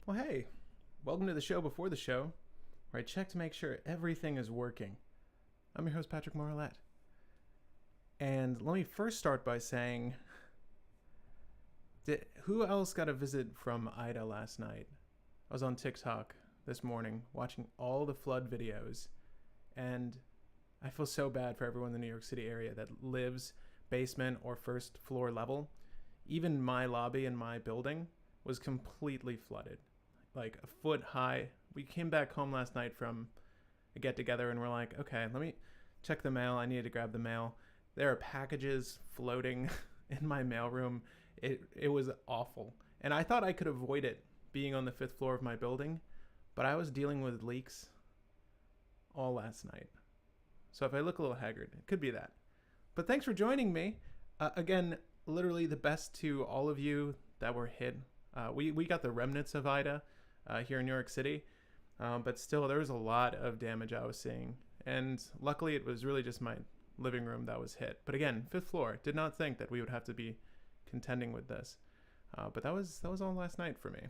Well, hey, welcome to the show before the show, where I check to make sure everything is working. I'm your host, Patrick Morillette. And let me first start by saying, who else got a visit from Ida last night? I was on TikTok this morning watching all the flood videos, and I feel so bad for everyone in the New York City area that lives basement or first floor level. Even my lobby in my building was completely flooded, like a foot high. We came back home last night from a get together and we're like, okay, let me check the mail. I needed to grab the mail. There are packages floating in my mailroom. It was awful. And I thought I could avoid it being on the fifth floor of my building, but I was dealing with leaks all last night. So if I look a little haggard, it could be that. But thanks for joining me. Again, literally the best to all of you that were hit. We got the remnants of Ida here in New York City, but still there was a lot of damage I was seeing. And luckily it was really just my living room that was hit. But again, fifth floor. Did not think that we would have to be contending with this. But that was all last night for me.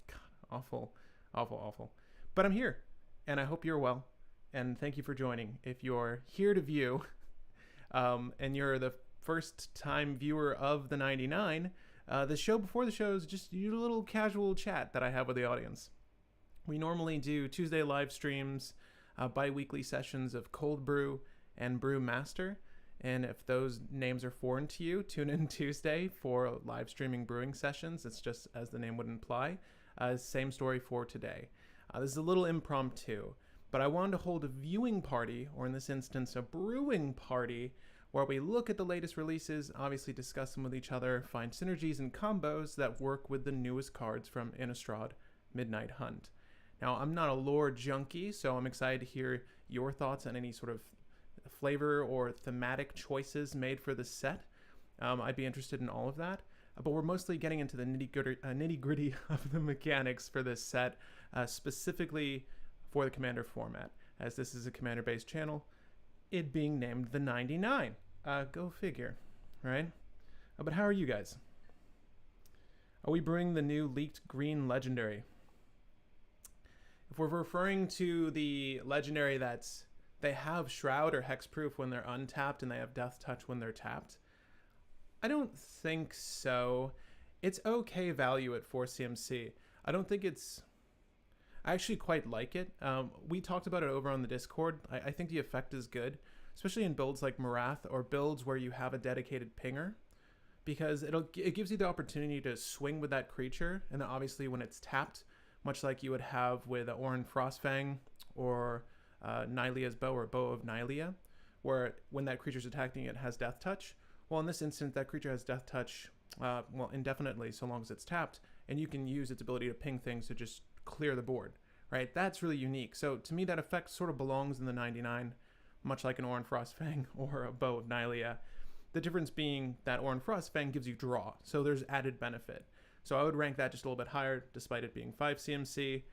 God, awful, awful, awful. But I'm here, and I hope you're well. And thank you for joining. If you're here to view, and you're the first time viewer of the 99, the show before the show is just a little casual chat that I have with the audience. We normally do Tuesday live streams, bi-weekly sessions of Cold Brew and Brew Master. And if those names are foreign to you, tune in Tuesday for live streaming brewing sessions. It's just as the name would imply. Same story for today. This is a little impromptu, but I wanted to hold a viewing party, or in this instance, a brewing party, where we look at the latest releases, obviously discuss them with each other, find synergies and combos that work with the newest cards from Innistrad Midnight Hunt. Now, I'm not a lore junkie, so I'm excited to hear your thoughts on any sort of flavor or thematic choices made for the set. I'd be interested in all of that. But we're mostly getting into the nitty-gritty of the mechanics for this set, specifically for the Commander format, as this is a Commander-based channel, it being named the 99. Go figure, right? But how are you guys? Are we brewing the new leaked green legendary? If we're referring to the legendary that's they have Shroud or Hexproof when they're untapped and they have Death Touch when they're tapped, I don't think so. It's okay value at 4 CMC. I don't think it's... I actually quite like it. We talked about it over on the Discord. I think the effect is good, especially in builds like Marath or builds where you have a dedicated pinger, because it gives you the opportunity to swing with that creature, and then obviously when it's tapped, much like you would have with Orin Frostfang or Nylea's Bow or Bow of Nylea, where when that creature's attacking it has Death Touch. Well, in this instance, that creature has Death Touch, indefinitely so long as it's tapped, and you can use its ability to ping things to just clear the board, right? That's really unique. So to me, that effect sort of belongs in the 99, much like an Orin Frostfang or a Bow of Nylea. The difference being that Orin Frostfang gives you draw, so there's added benefit. So I would rank that just a little bit higher, despite it being 5 CMC.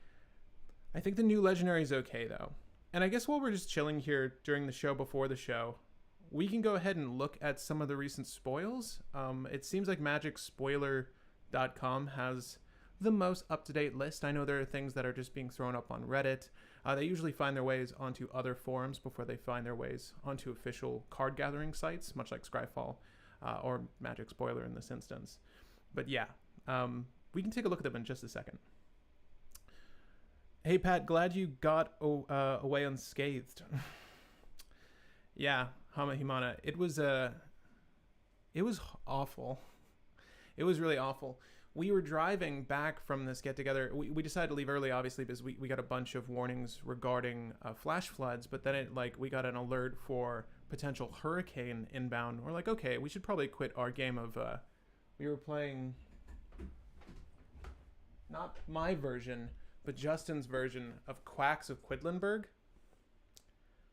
I think the new legendary is okay, though. And I guess while we're just chilling here during the show before the show, we can go ahead and look at some of the recent spoils. It seems like MagicSpoiler.com has the most up-to-date list. I know there are things that are just being thrown up on Reddit. They usually find their ways onto other forums before they find their ways onto official card gathering sites, much like Scryfall or Magic Spoiler in this instance. But yeah, we can take a look at them in just a second. Hey Pat, glad you got away unscathed. Yeah, Hama Himana, it was awful. It was really awful. We were driving back from this get-together. We decided to leave early, obviously, because we got a bunch of warnings regarding flash floods, but then we got an alert for potential hurricane inbound. We're like, okay, we should probably quit our game of... we were playing... not my version, but Justin's version of Quacks of Quedlinburg.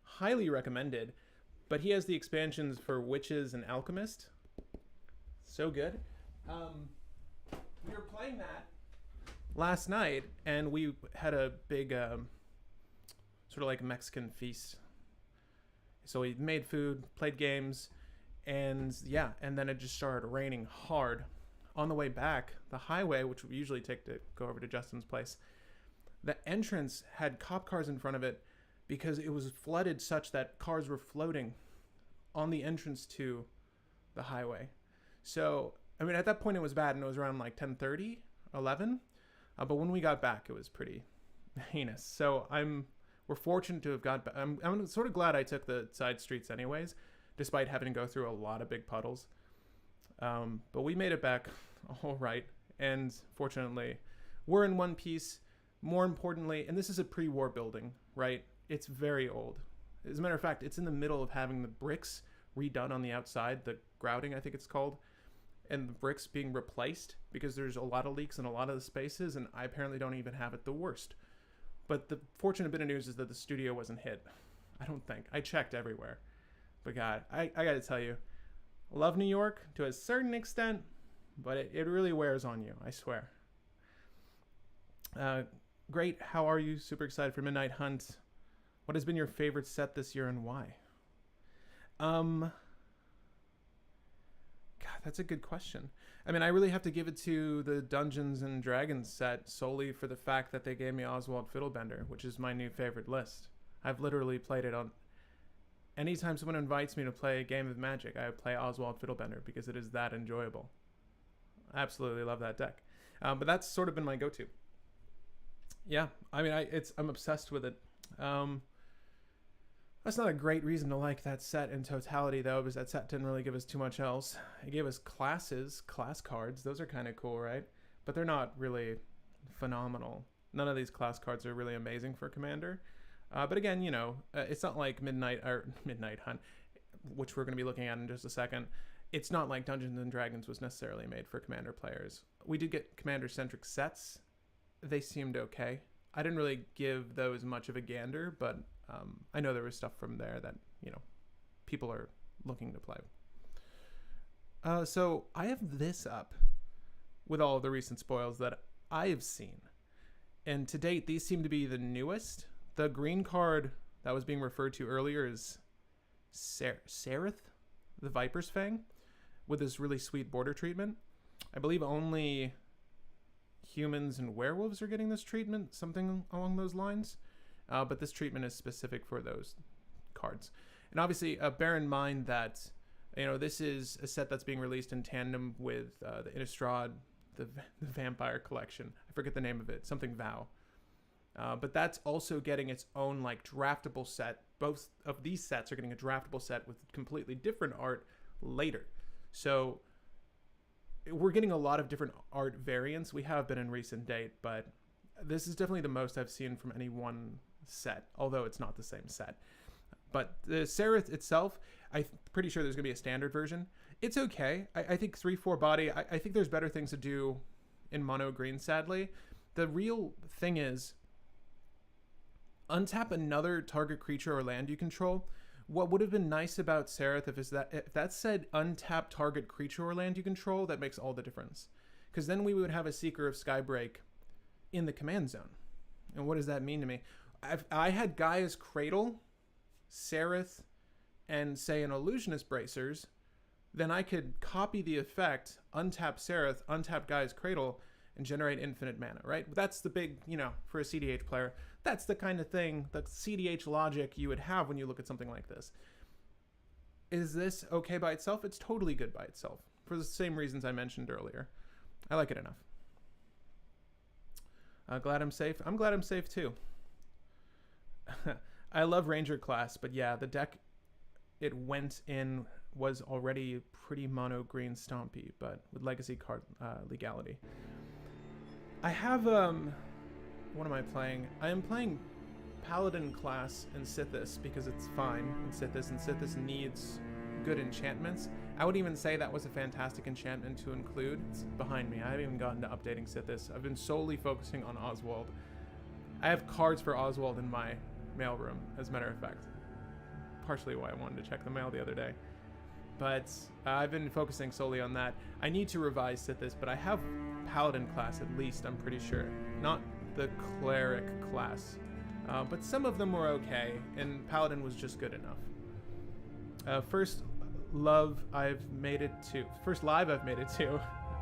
Highly recommended. But he has the expansions for Witches and Alchemist. So good. We were playing that last night, and we had a big sort of like Mexican feast. So we made food, played games, and yeah, and then it just started raining hard on the way back, the highway, which we usually take to go over to Justin's place, the entrance had cop cars in front of it because it was flooded such that cars were floating on the entrance to the highway. So, I mean, at that point it was bad, and it was around like 10:30, 11. But when we got back, it was pretty heinous. So we're fortunate to have got back. I'm sort of glad I took the side streets anyways, despite having to go through a lot of big puddles. But we made it back all right. And fortunately, we're in one piece. More importantly, and this is a pre-war building, right? It's very old. As a matter of fact, it's in the middle of having the bricks redone on the outside, the grouting, I think it's called, and the bricks being replaced because there's a lot of leaks in a lot of the spaces, and I apparently don't even have it the worst. But the fortunate bit of news is that the studio wasn't hit. I don't think. I checked everywhere. But God, I got to tell you, love New York to a certain extent, but it really wears on you, I swear. Great. How are you? Super excited for Midnight Hunt. What has been your favorite set this year and why? God, that's a good question. I mean, I really have to give it to the Dungeons and Dragons set solely for the fact that they gave me Oswald Fiddlebender, which is my new favorite list. I've literally played it on... Anytime someone invites me to play a game of Magic, I play Oswald Fiddlebender because it is that enjoyable. I absolutely love that deck. But that's sort of been my go-to. Yeah, I mean, I'm obsessed with it. That's not a great reason to like that set in totality, though, because that set didn't really give us too much else. It gave us class cards. Those are kind of cool, right? But they're not really phenomenal. None of these class cards are really amazing for Commander. But again, you know, it's not like Midnight Hunt, which we're going to be looking at in just a second. It's not like Dungeons and Dragons was necessarily made for Commander players. We did get Commander-centric sets. They seemed okay. I didn't really give those much of a gander, but I know there was stuff from there that, you know, people are looking to play. So I have this up with all of the recent spoils that I have seen. And to date, these seem to be the newest. The green card that was being referred to earlier is Sereth, the Viper's Fang, with this really sweet border treatment. I believe only humans and werewolves are getting this treatment, something along those lines. But this treatment is specific for those cards. And obviously, bear in mind that, you know, this is a set that's being released in tandem with the Innistrad, the Vampire Collection. I forget the name of it, something Vow. But that's also getting its own, like, draftable set. Both of these sets are getting a draftable set with completely different art later. So we're getting a lot of different art variants. We have been in recent date, but this is definitely the most I've seen from any one set, although it's not the same set. But the Sereth itself, I'm pretty sure there's going to be a standard version. It's okay. I think 3/4 body, I think there's better things to do in mono green, sadly. The real thing is, untap another target creature or land you control. What would have been nice about Sereth if that said untap target creature or land you control, that makes all the difference. Because then we would have a Seeker of Skybreak in the command zone. And what does that mean to me? I had Gaia's Cradle, Sereth, and say an Illusionist Bracers, then I could copy the effect, untap Sereth, untap Gaia's Cradle, and generate infinite mana, right? That's the big, you know, for a CDH player, that's the kind of thing, the CDH logic you would have when you look at something like this. Is this okay by itself? It's totally good by itself, for the same reasons I mentioned earlier. I like it enough. Glad I'm safe. I'm glad I'm safe too. I love Ranger class, but yeah, the deck it went in was already pretty mono green stompy, but with legacy card legality. I have what am I playing? I am playing Paladin class in Sithis because it's fine in Sithis, and Sithis needs good enchantments. I would even say that was a fantastic enchantment to include. It's behind me. I haven't even gotten to updating Sithis. I've been solely focusing on Oswald. I have cards for Oswald in my mailroom, as a matter of fact. Partially why I wanted to check the mail the other day. But I've been focusing solely on that. I need to revise Sithis, but I have Paladin class at least, I'm pretty sure. Not the Cleric class. But some of them were okay, and Paladin was just good enough. First live I've made it to.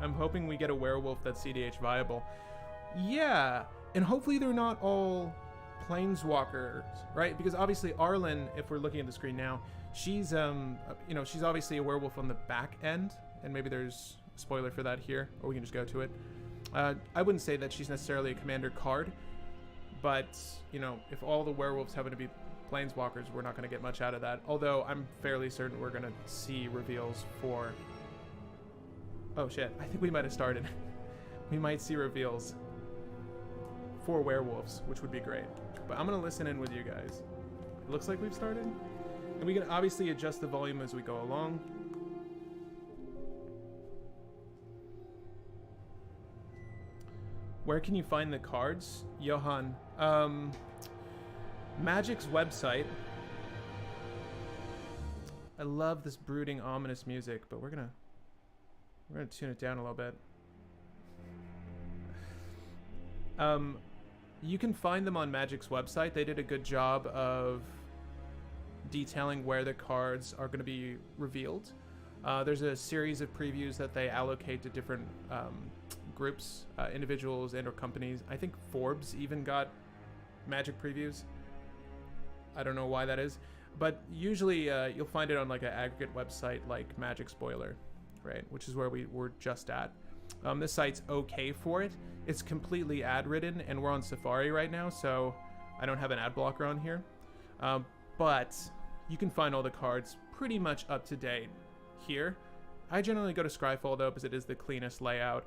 I'm hoping we get a werewolf that's CDH viable. Yeah, and hopefully they're not all planeswalkers, right? Because obviously Arlen, if we're looking at the screen now, she's she's obviously a werewolf on the back end, and maybe there's a spoiler for that here, or we can just go to it. I wouldn't say that she's necessarily a commander card, but if all the werewolves happen to be planeswalkers, we're not going to get much out of that. Although I'm fairly certain we're going to see reveals for... Oh shit, I think we might have started. We might see reveals for werewolves, which would be great. But I'm going to listen in with you guys. It looks like we've started. And we can obviously adjust the volume as we go along. Where can you find the cards? Johan, Magic's website. I love this brooding, ominous music, but we're gonna tune it down a little bit. You can find them on Magic's website. They did a good job of detailing where the cards are going to be revealed. There's a series of previews that they allocate to different groups, individuals and or companies. I think Forbes even got Magic previews. I don't know why that is, but usually you'll find it on like an aggregate website like Magic Spoiler, right? Which is where we were just at. This site's okay for it. It's completely ad ridden, and we're on Safari right now, so I don't have an ad blocker on here. But you can find all the cards pretty much up to date here. I generally go to Scryfall though, because it is the cleanest layout.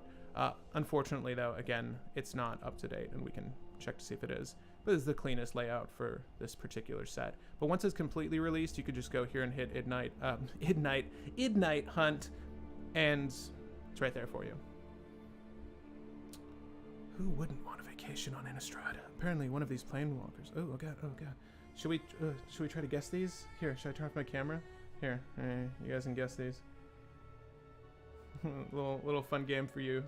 Unfortunately though, again, it's not up to date, and we can check to see if it is. But this is the cleanest layout for this particular set. But once it's completely released, you could just go here and hit Ignite Hunt, and it's right there for you. Who wouldn't want a vacation on Innistrad? Apparently one of these planewalkers. Oh god, oh god. Should we try to guess these? Here, should I turn off my camera? Here, you guys can guess these. little fun game for you.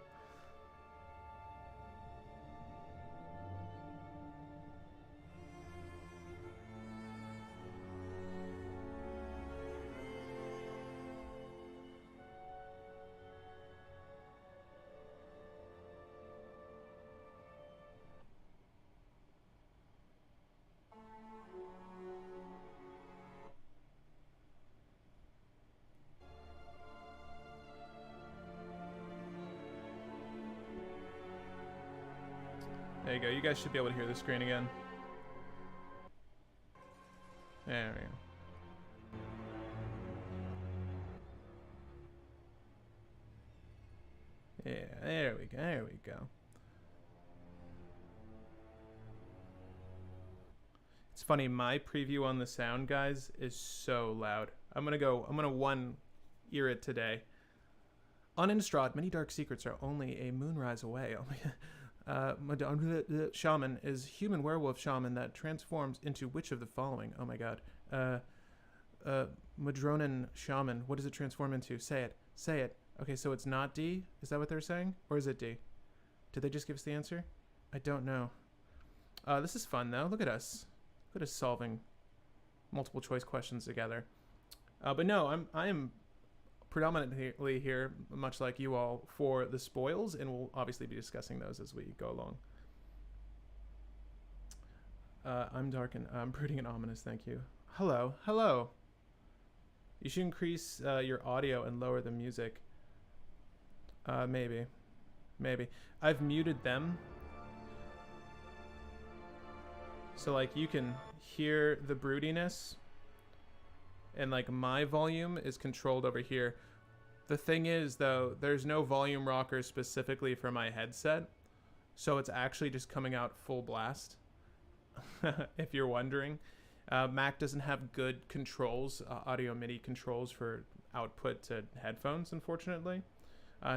There you go. You guys should be able to hear the screen again. There we go. Yeah, there we go. There we go. It's funny, my preview on the sound, guys, is so loud. I'm gonna one ear it today. On Innistrad, many dark secrets are only a moonrise away. Shaman is human werewolf shaman that transforms into which of the following? Oh my god. Madronan shaman. What does it transform into? Say it. Say it. Okay, so it's not D? Is that what they're saying? Or is it D? Did they just give us the answer? I don't know. This is fun though. Look at us. Look at us solving multiple choice questions together. But no, I am predominantly here, much like you all, for the spoils, and we'll obviously be discussing those as we go along. I'm dark and I'm brooding and ominous, thank you. Hello, hello. You should increase your audio and lower the music. Maybe. I've muted them. So like you can hear the broodiness, and like my volume is controlled over here. The thing is though, there's no volume rocker specifically for my headset, so it's actually just coming out full blast. If you're wondering, Mac doesn't have good controls, audio MIDI controls for output to headphones, unfortunately.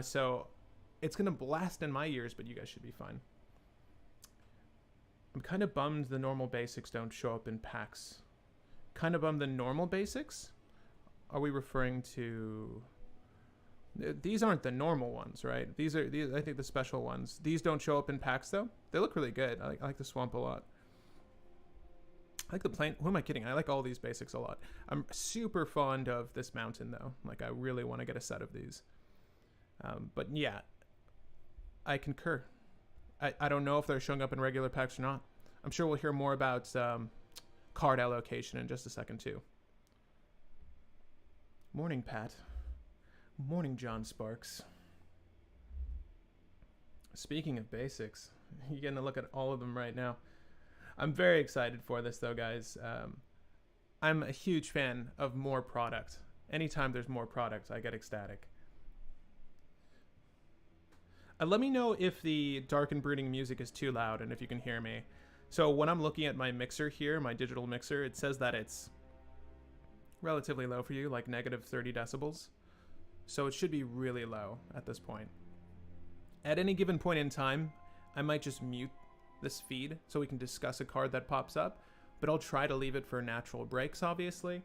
So it's gonna blast in my ears, but you guys should be fine. I'm kind of bummed the normal basics don't show up in packs. Kind of bummed the normal basics? Are we referring to... These aren't the normal ones, right? These are, I think, the special ones. These don't show up in packs, though. They look really good. I like the swamp a lot. I like the plain... Who am I kidding? I like all these basics a lot. I'm super fond of this mountain, though. Like, I really want to get a set of these. But yeah, I concur. I don't know if they're showing up in regular packs or not. I'm sure we'll hear more about card allocation in just a second too. Morning, Pat. Morning, John Sparks. Speaking of basics, you're getting a look at all of them right now. I'm very excited for this though, guys. I'm a huge fan of more product. Anytime there's more product, I get ecstatic. Let me know if the dark and brooding music is too loud and if you can hear me. So when I'm looking at my mixer here, my digital mixer, it says that it's relatively low for you, like negative 30 decibels. So it should be really low at this point. At any given point in time, I might just mute this feed so we can discuss a card that pops up, but I'll try to leave it for natural breaks, obviously.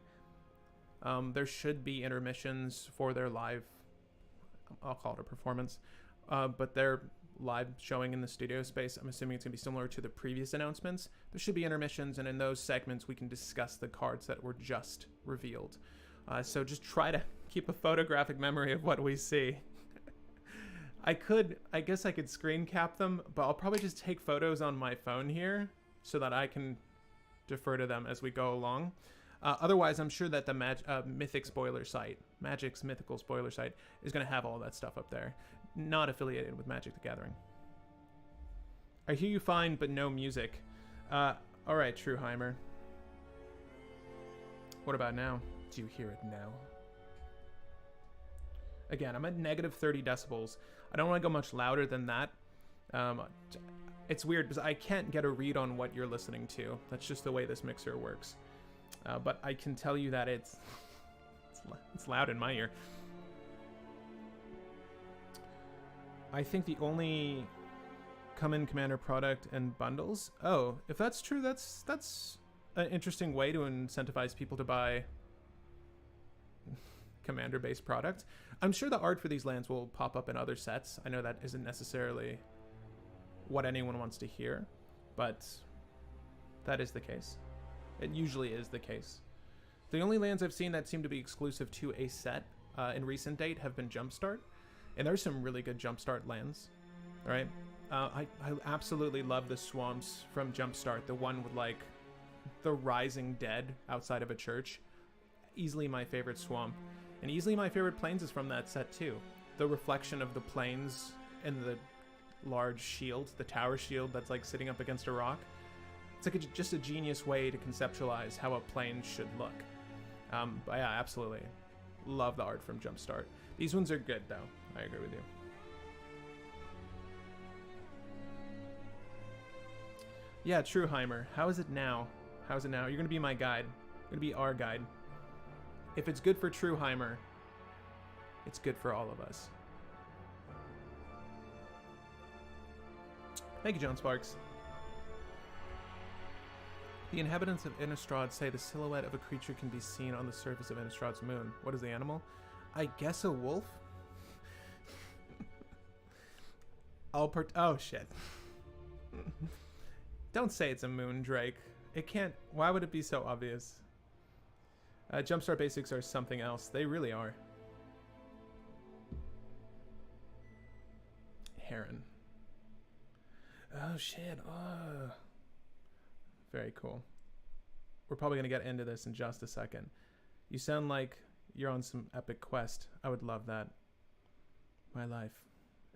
There should be intermissions for their live, I'll call it a performance, but their live showing in the studio space, I'm assuming it's going to be similar to the previous announcements. There should be intermissions, and in those segments, we can discuss the cards that were just revealed. So just try to keep a photographic memory of what we see. I guess I could screen cap them, but I'll probably just take photos on my phone here so that I can defer to them as we go along. Otherwise, I'm sure that the Mythic spoiler site, Magic's mythical spoiler site, is going to have all that stuff up there. Not affiliated with Magic the Gathering. I hear you fine, but no music. Alright, Trueheimer. What about now? Do you hear it now? Again, I'm at negative 30 decibels. I don't want to go much louder than that. It's weird because I can't get a read on what you're listening to. That's just the way this mixer works. But I can tell you that it's loud in my ear. I think the only come-in Commander product and bundles. Oh, if that's true, that's an interesting way to incentivize people to buy Commander-based product. I'm sure the art for these lands will pop up in other sets. I know that isn't necessarily what anyone wants to hear, but that is the case. It usually is the case. The only lands I've seen that seem to be exclusive to a set in recent date have been Jumpstart, and there's some really good Jumpstart lands. All right, I absolutely love the swamps from Jumpstart. The one with like the rising dead outside of a church. Easily my favorite swamp. And easily my favorite plains is from that set too. The reflection of the plains and the large shield, the tower shield that's like sitting up against a rock. It's like just a genius way to conceptualize how a plain should look. But yeah, absolutely. Love the art from Jumpstart. These ones are good though. I agree with you. Yeah, Trueheimer. How is it now? How's it now? You're going to be my guide. You're going to be our guide. If it's good for Trueheimer, it's good for all of us. Thank you, John Sparks. The inhabitants of Innistrad say the silhouette of a creature can be seen on the surface of Innistrad's moon. What is the animal? I guess a wolf? Oh, shit. Don't say it's a moon, Drake. It can't... Why would it be so obvious? Jumpstart basics are something else. They really are. Heron. Oh, shit. Oh. Very cool. We're probably going to get into this in just a second. You sound like you're on some epic quest. I would love that. My life,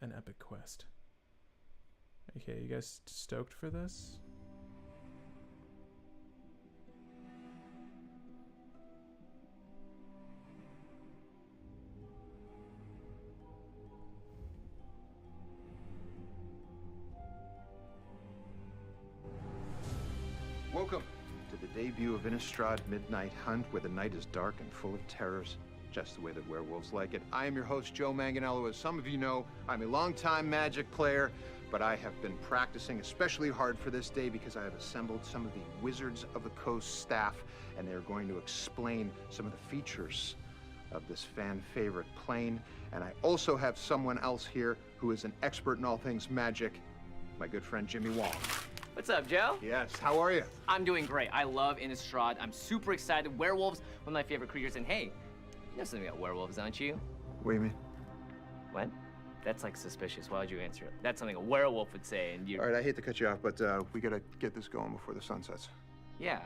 an epic quest. Okay, you guys stoked for this? Welcome to the debut of Innistrad Midnight Hunt, where the night is dark and full of terrors, just the way that werewolves like it. I am your host, Joe Manganello. As some of you know, I'm a longtime Magic player, but I have been practicing especially hard for this day because I have assembled some of the Wizards of the Coast staff, and they're going to explain some of the features of this fan favorite plane. And I also have someone else here who is an expert in all things Magic, my good friend Jimmy Wong. What's up, Joe? Yes, how are you? I'm doing great. I love Innistrad. I'm super excited. Werewolves, one of my favorite creatures. And hey, you know something about werewolves, don't you? What do you mean? What? That's like suspicious. Why would you answer it? That's something a werewolf would say, and you. All right, I hate to cut you off, but we gotta get this going before the sun sets. Yeah.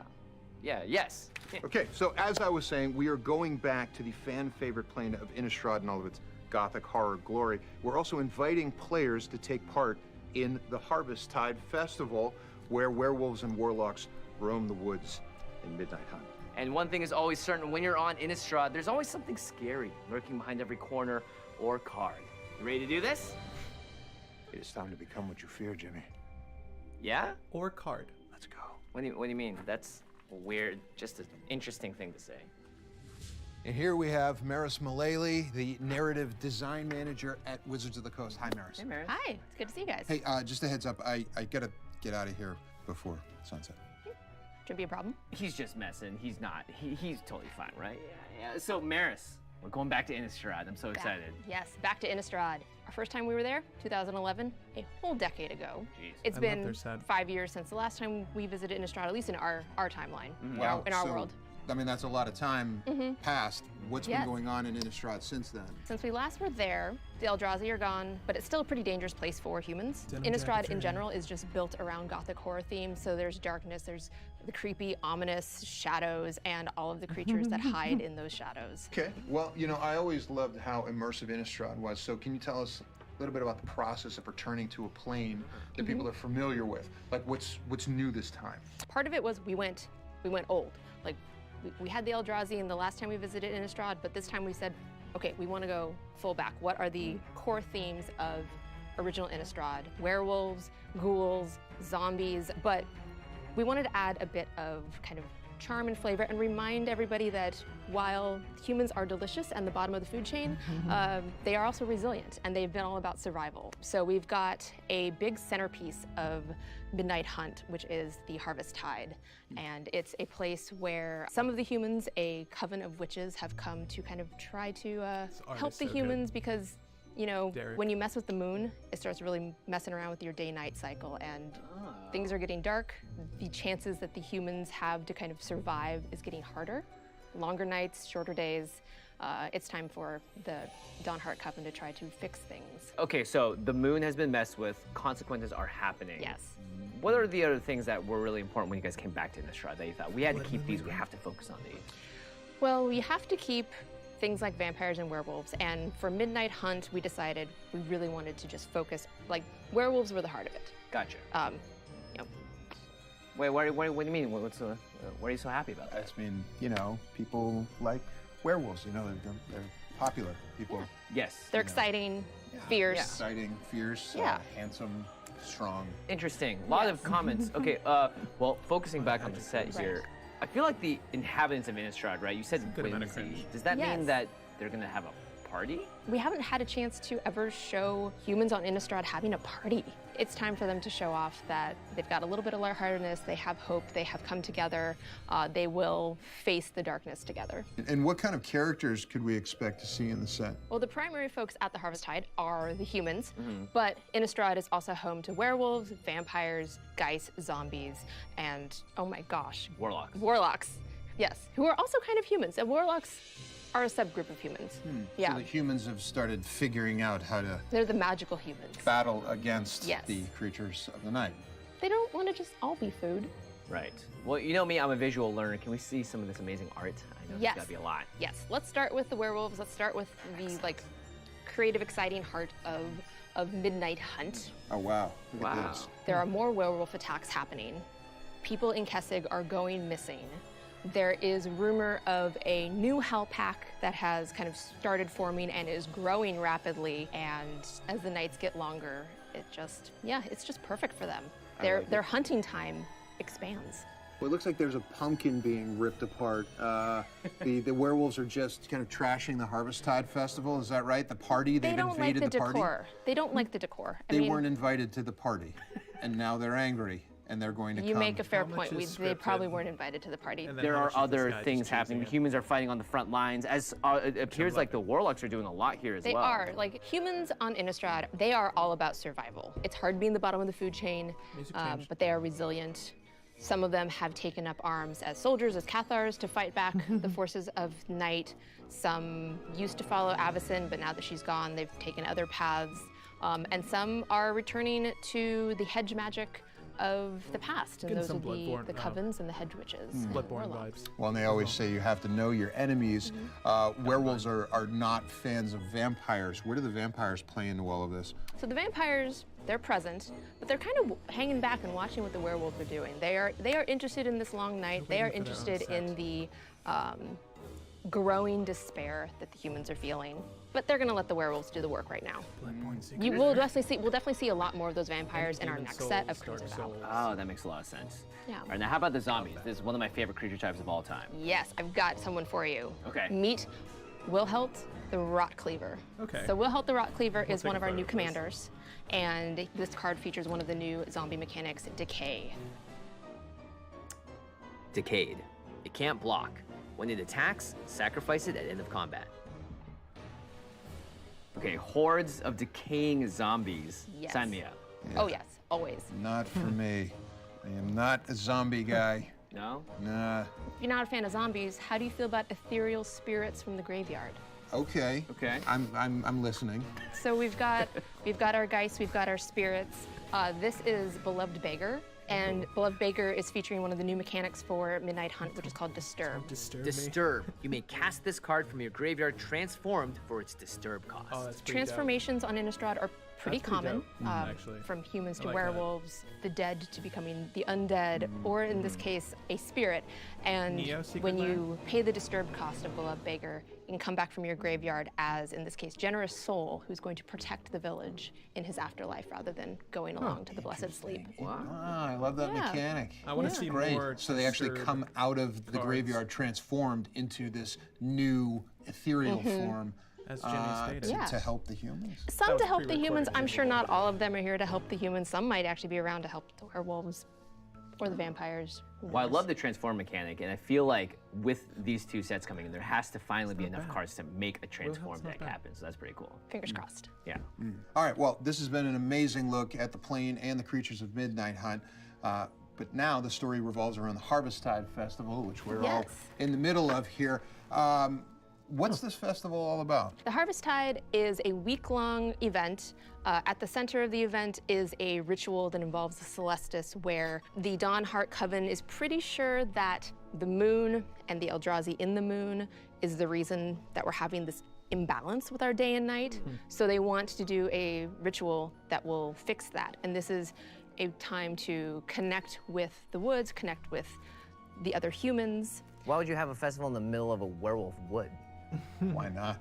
Yeah. Yes. Yeah. Okay, so as I was saying, we are going back to the fan favorite plane of Innistrad and all of its gothic horror glory. We're also inviting players to take part in the Harvesttide Festival, where werewolves and warlocks roam the woods in Midnight Hunt. And one thing is always certain: when you're on Innistrad, there's always something scary lurking behind every corner or card. You ready to do this? It is time to become what you fear, Jimmy. Yeah? Or card. Let's go. What do you mean? That's weird. Just an interesting thing to say. And here we have Maris Mullally, the narrative design manager at Wizards of the Coast. Hi, Maris. Hey, Mary. Hi, it's good to see you guys. Hey, just a heads up, I gotta get out of here before sunset. Should be a problem. He's just messing. He's not. He's totally fine, right? Yeah. So, Maris, we're going back to Innistrad. I'm so excited. Yes, back to Innistrad. Our first time we were there, 2011, a whole decade ago. Jeez. It's I love been their set. 5 years since the last time we visited Innistrad, at least in our timeline, Wow, in our so, world. I mean, that's a lot of time passed. What's Yes. been going on in Innistrad since then? Since we last were there, the Eldrazi are gone, but it's still a pretty dangerous place for humans. Denim Innistrad jackets are in in. general is just built around gothic horror themes, so there's darkness, there's the creepy, ominous shadows, and all of the creatures that hide in those shadows. Okay, well, you know, I always loved how immersive Innistrad was, so can you tell us a little bit about the process of returning to a plane that people are familiar with? Like, what's new this time? Part of it was we went old. Like, we had the Eldrazi in the last time we visited Innistrad, but this time we said, okay, we want to go full back. What are the core themes of original Innistrad? Werewolves, ghouls, zombies, but we wanted to add a bit of kind of charm and flavor and remind everybody that while humans are delicious and the bottom of the food chain, they are also resilient, and they've been all about survival. So we've got a big centerpiece of Midnight Hunt, which is the Harvesttide. And it's a place where some of the humans, a coven of witches, have come to kind of try to art help is the so humans because, you know, Derek. when you mess with the moon, it starts really messing around with your day-night cycle, and things are getting dark. The chances that the humans have to kind of survive is getting harder. Longer nights, shorter days. It's time for the Dawnheart Coven to try to fix things. Okay, so the moon has been messed with. Consequences are happening. Yes. What are the other things that were really important when you guys came back to Innistrad that you thought we had to keep these? We have to focus on these. Well, we have to keep things like vampires and werewolves, and for Midnight Hunt, we decided we really wanted to just focus, like, werewolves were the heart of it. Gotcha. You know, Wait, what do you mean? What are you so happy about that? I mean, you know, people like werewolves, you know, they're popular. People Yes. they're exciting, fierce. exciting, fierce, Yeah. handsome, strong. Interesting. A lot of comments. Okay, well, focusing back on the set here, I feel like the inhabitants of Innistrad, right? You said good amount of whimsy. cringe. Does that mean Yes. that they're gonna have a party? We haven't had a chance to ever show humans on Innistrad having a party. It's time for them to show off that they've got a little bit of lightheartedness, they have hope, they have come together, they will face the darkness together. And what kind of characters could we expect to see in the set? Well, the primary folks at the Harvesttide are the humans, but Innistrad is also home to werewolves, vampires, geist, zombies, and, oh my gosh, Warlocks. warlocks. Yes, who are also kind of humans, and warlocks are a subgroup of humans. Yeah, So the humans have started figuring out how to they're the magical humans. battle against Yes. the creatures of the night. They don't want to just all be food. Right. Well, you know me, I'm a visual learner. Can we see some of this amazing art? I know Yes. there's gotta be a lot. Yes, let's start with the werewolves. Let's start with the like creative, exciting heart of Midnight Hunt. Oh, wow. Look at Wow. this. There are more werewolf attacks happening. People in Kessig are going missing. There is rumor of a new hell pack that has kind of started forming and is growing rapidly. And as the nights get longer, it's just perfect for them. Their hunting time expands. Well, it looks like there's a pumpkin being ripped apart. The werewolves are just kind of trashing the Harvesttide Festival. Is that right? The party? They They've don't like invaded the party? decor. They don't like the decor. I They mean, weren't invited to the party, and now they're angry, and they're going to you come. make a fair How much point. is They probably scripted? weren't invited to the party. And then There how are much is this other guy just things happening. choosing The it? humans are fighting on the front lines. As it appears like the warlocks are doing a lot here as They well. are. Like, humans on Innistrad, they are all about survival. It's hard being the bottom of the food chain, Music changed. but they are resilient. Some of them have taken up arms as soldiers, as Cathars, to fight back the forces of night. Some used to follow Avacyn, but now that she's gone, they've taken other paths. And some are returning to the hedge magic of the past, and Getting those some would be Bloodborne, the covens and the hedge witches. and Bloodborne warlocks. vibes. Well, and they always say you have to know your enemies. Werewolves are not fans of vampires. Where do the vampires play into all of this? So the vampires, they're present, but they're kind of hanging back and watching what the werewolves are doing. They are interested in this long night. They are waiting for their own interested in set. the growing despair that the humans are feeling. But they're going to let the werewolves do the work right now. Bloodborne secret. We'll definitely see a lot more of those vampires in our Demon next set of Souls, Crimson Dark Vow. Souls. Oh, that makes a lot of sense. Yeah. All right, now how about the zombies? This is one of my favorite creature types of all time. Yes, I've got someone for you. Okay. Meet Wilhelt the Rot Cleaver. Okay. So Wilhelt the Rot Cleaver is take one a of our photo new of this. commanders, and this card features one of the new zombie mechanics, Decay. Decayed. It can't block. When it attacks, sacrifice it at end of combat. Okay, hordes of decaying zombies. Yes. Sign me up. Oh yes, always. Not for me. I am not a zombie guy. No? Nah. If you're not a fan of zombies, how do you feel about ethereal spirits from the graveyard? Okay. Okay. I'm listening. So we've got our Geist, we've got our spirits. This is Beloved Beggar, and Beloved Beggar is featuring one of the new mechanics for Midnight Hunt, which is called Disturb. Disturb me. Disturb. You may cast this card from your graveyard transformed for its disturb cost. Oh, that's pretty Transformations on Innistrad are pretty That's pretty common, dope, actually. from humans I to like that. werewolves, the dead to becoming the undead, or in this case, a spirit. And Neo Secret when Lair? you pay the disturbed cost of Beloved Beggar, you can come back from your graveyard as, in this case, Generous Soul, who's going to protect the village in his afterlife rather than going along to the blessed sleep. Wow. Ah, I love that Yeah. mechanic. I want to That's see great. more. So they actually Disturb come out of the cards. graveyard transformed into this new ethereal form As Jimmy stated. Yeah. to help the humans. Some was to help the humans. pre-recorded, I'm Jimmy. sure not all of them are here to help the humans. Some might actually be around to help the werewolves or the vampires. Who Well, I knows? love the transform mechanic, and I feel like with these two sets coming in, there has to finally be enough cards to make a transform it's not deck bad. happen. So that's pretty cool. Fingers crossed. Yeah. All right, well, this has been an amazing look at the plane and the creatures of Midnight Hunt. But now the story revolves around the Harvesttide Festival, which we're all Yes. in the middle of here. What's this festival all about? The Harvesttide is a week-long event. At the center of the event is a ritual that involves the Celestis, where the Dawn Heart Coven is pretty sure that the moon and the Eldrazi in the moon is the reason that we're having this imbalance with our day and night. So they want to do a ritual that will fix that. And this is a time to connect with the woods, connect with the other humans. Why would you have a festival in the middle of a werewolf wood? Why not?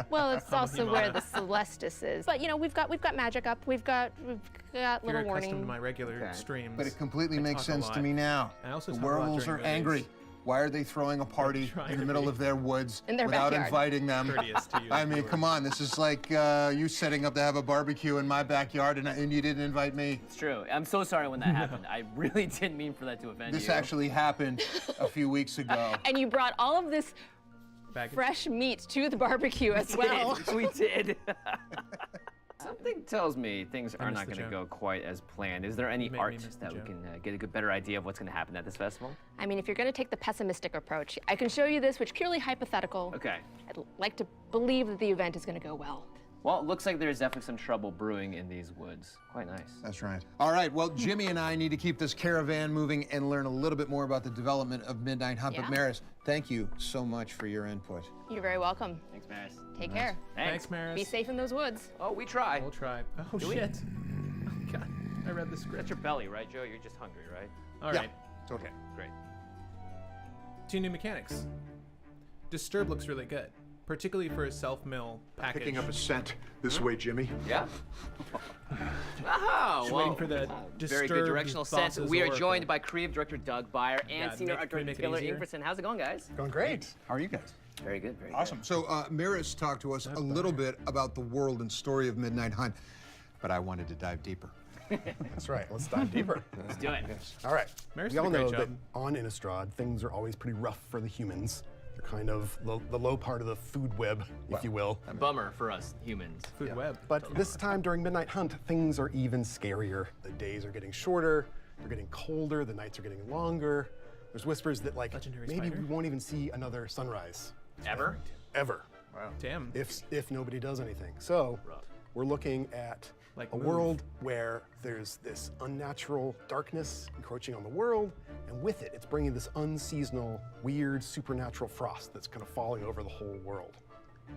Well, it's also where the Celestis is. But you know, we've got magic up. We've got If you're little accustomed warning. to my regular Okay. streams. But it completely I makes talk a sense to lot. me now. I also The talk a lot werewolves during are movies. angry. Why are they throwing a party trying in the to middle be of their woods In their without backyard. inviting them? Courteous to you, I mean, Stuart. come on. This is like you setting up to have a barbecue in my backyard and you didn't invite me. It's true. I'm so sorry when that happened. I really didn't mean for that to offend This you. actually happened a few weeks ago. And you brought all of this Baggage. fresh meat to the barbecue as well. We did. Something tells me things are missed not the going to joke. go quite as planned. Is there any You made me art miss the that we joke. can get a good, better idea of what's going to happen at this festival? I mean, if you're going to take the pessimistic approach, I can show you this, which purely hypothetical. Okay. I'd like to believe that the event is going to go well. Well, it looks like there's definitely some trouble brewing in these woods. Quite nice. That's right. All right, well, Jimmy and I need to keep this caravan moving and learn a little bit more about the development of Midnight Hunt. But Yeah. Maris, thank you so much for your input. You're very welcome. Thanks, Maris. Take care. Thanks, Maris. Be safe in those woods. Oh, we try. We'll try. Oh, Do we? shit. Oh, God. I read the script. That's your belly, right, Joe? You're just hungry, right? All Yeah. right. Okay, great. 2 new mechanics. Disturb looks really good, particularly for a self-mill package. Picking up a scent this way, Jimmy. Yeah? Oh, Just well, waiting for the very good Disturbed directional sense. Boss's We are Oracle. joined by creative director Doug Beyer and God, senior can art we director make it Taylor easier? Ingverson. How's it going, guys? Going great. How are you guys? Very good, very Awesome. So Maris talked to us a little bit about the world and story of Midnight Hunt, but I wanted to dive deeper. That's right. Let's dive deeper. good. Let's do it. All right. Maris We did a all great know that job. on Innistrad, things are always pretty rough for the humans. They're kind of the low part of the food web, if you will. Bummer for us humans. Food web. But this time during Midnight Hunt, things are even scarier. The days are getting shorter, They're getting colder, the nights are getting longer. There's whispers that like Legendary maybe spider? we won't even see another sunrise. Ever? Ever. Wow. Damn. If nobody does anything. So we're looking at Like a Move. world where there's this unnatural darkness encroaching on the world, and with it, it's bringing this unseasonal, weird, supernatural frost that's kind of falling over the whole world.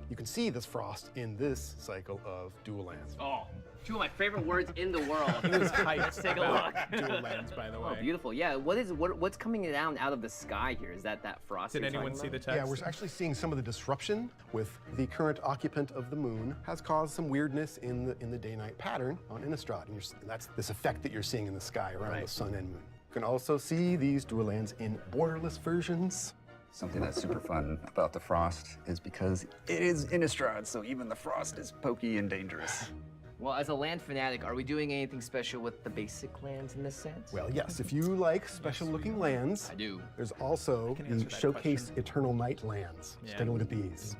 You can see this frost in this cycle of Dual Lands. Oh, two of my favorite words in the world. He was hyped. Let's take a about look. Dual Lands, by the way. Oh, beautiful. Yeah, what's coming down out of the sky here? Is that frost? Did you're anyone talking see the about? text? Yeah, we're actually seeing some of the disruption with the current occupant of the moon has caused some weirdness in the day-night pattern on Innistrad, and that's this effect that you're seeing in the sky around the sun and moon. You can also see these Dual Lands in borderless versions. Something that's super fun about the frost is because it is Innistrad, so even the frost is pokey and dangerous. Well, as a land fanatic, are we doing anything special with the basic lands in this sense? Well, yes, if you like special-looking lands, I do. there's also can answer the that Showcase question. Eternal Night lands. Just take a look at these.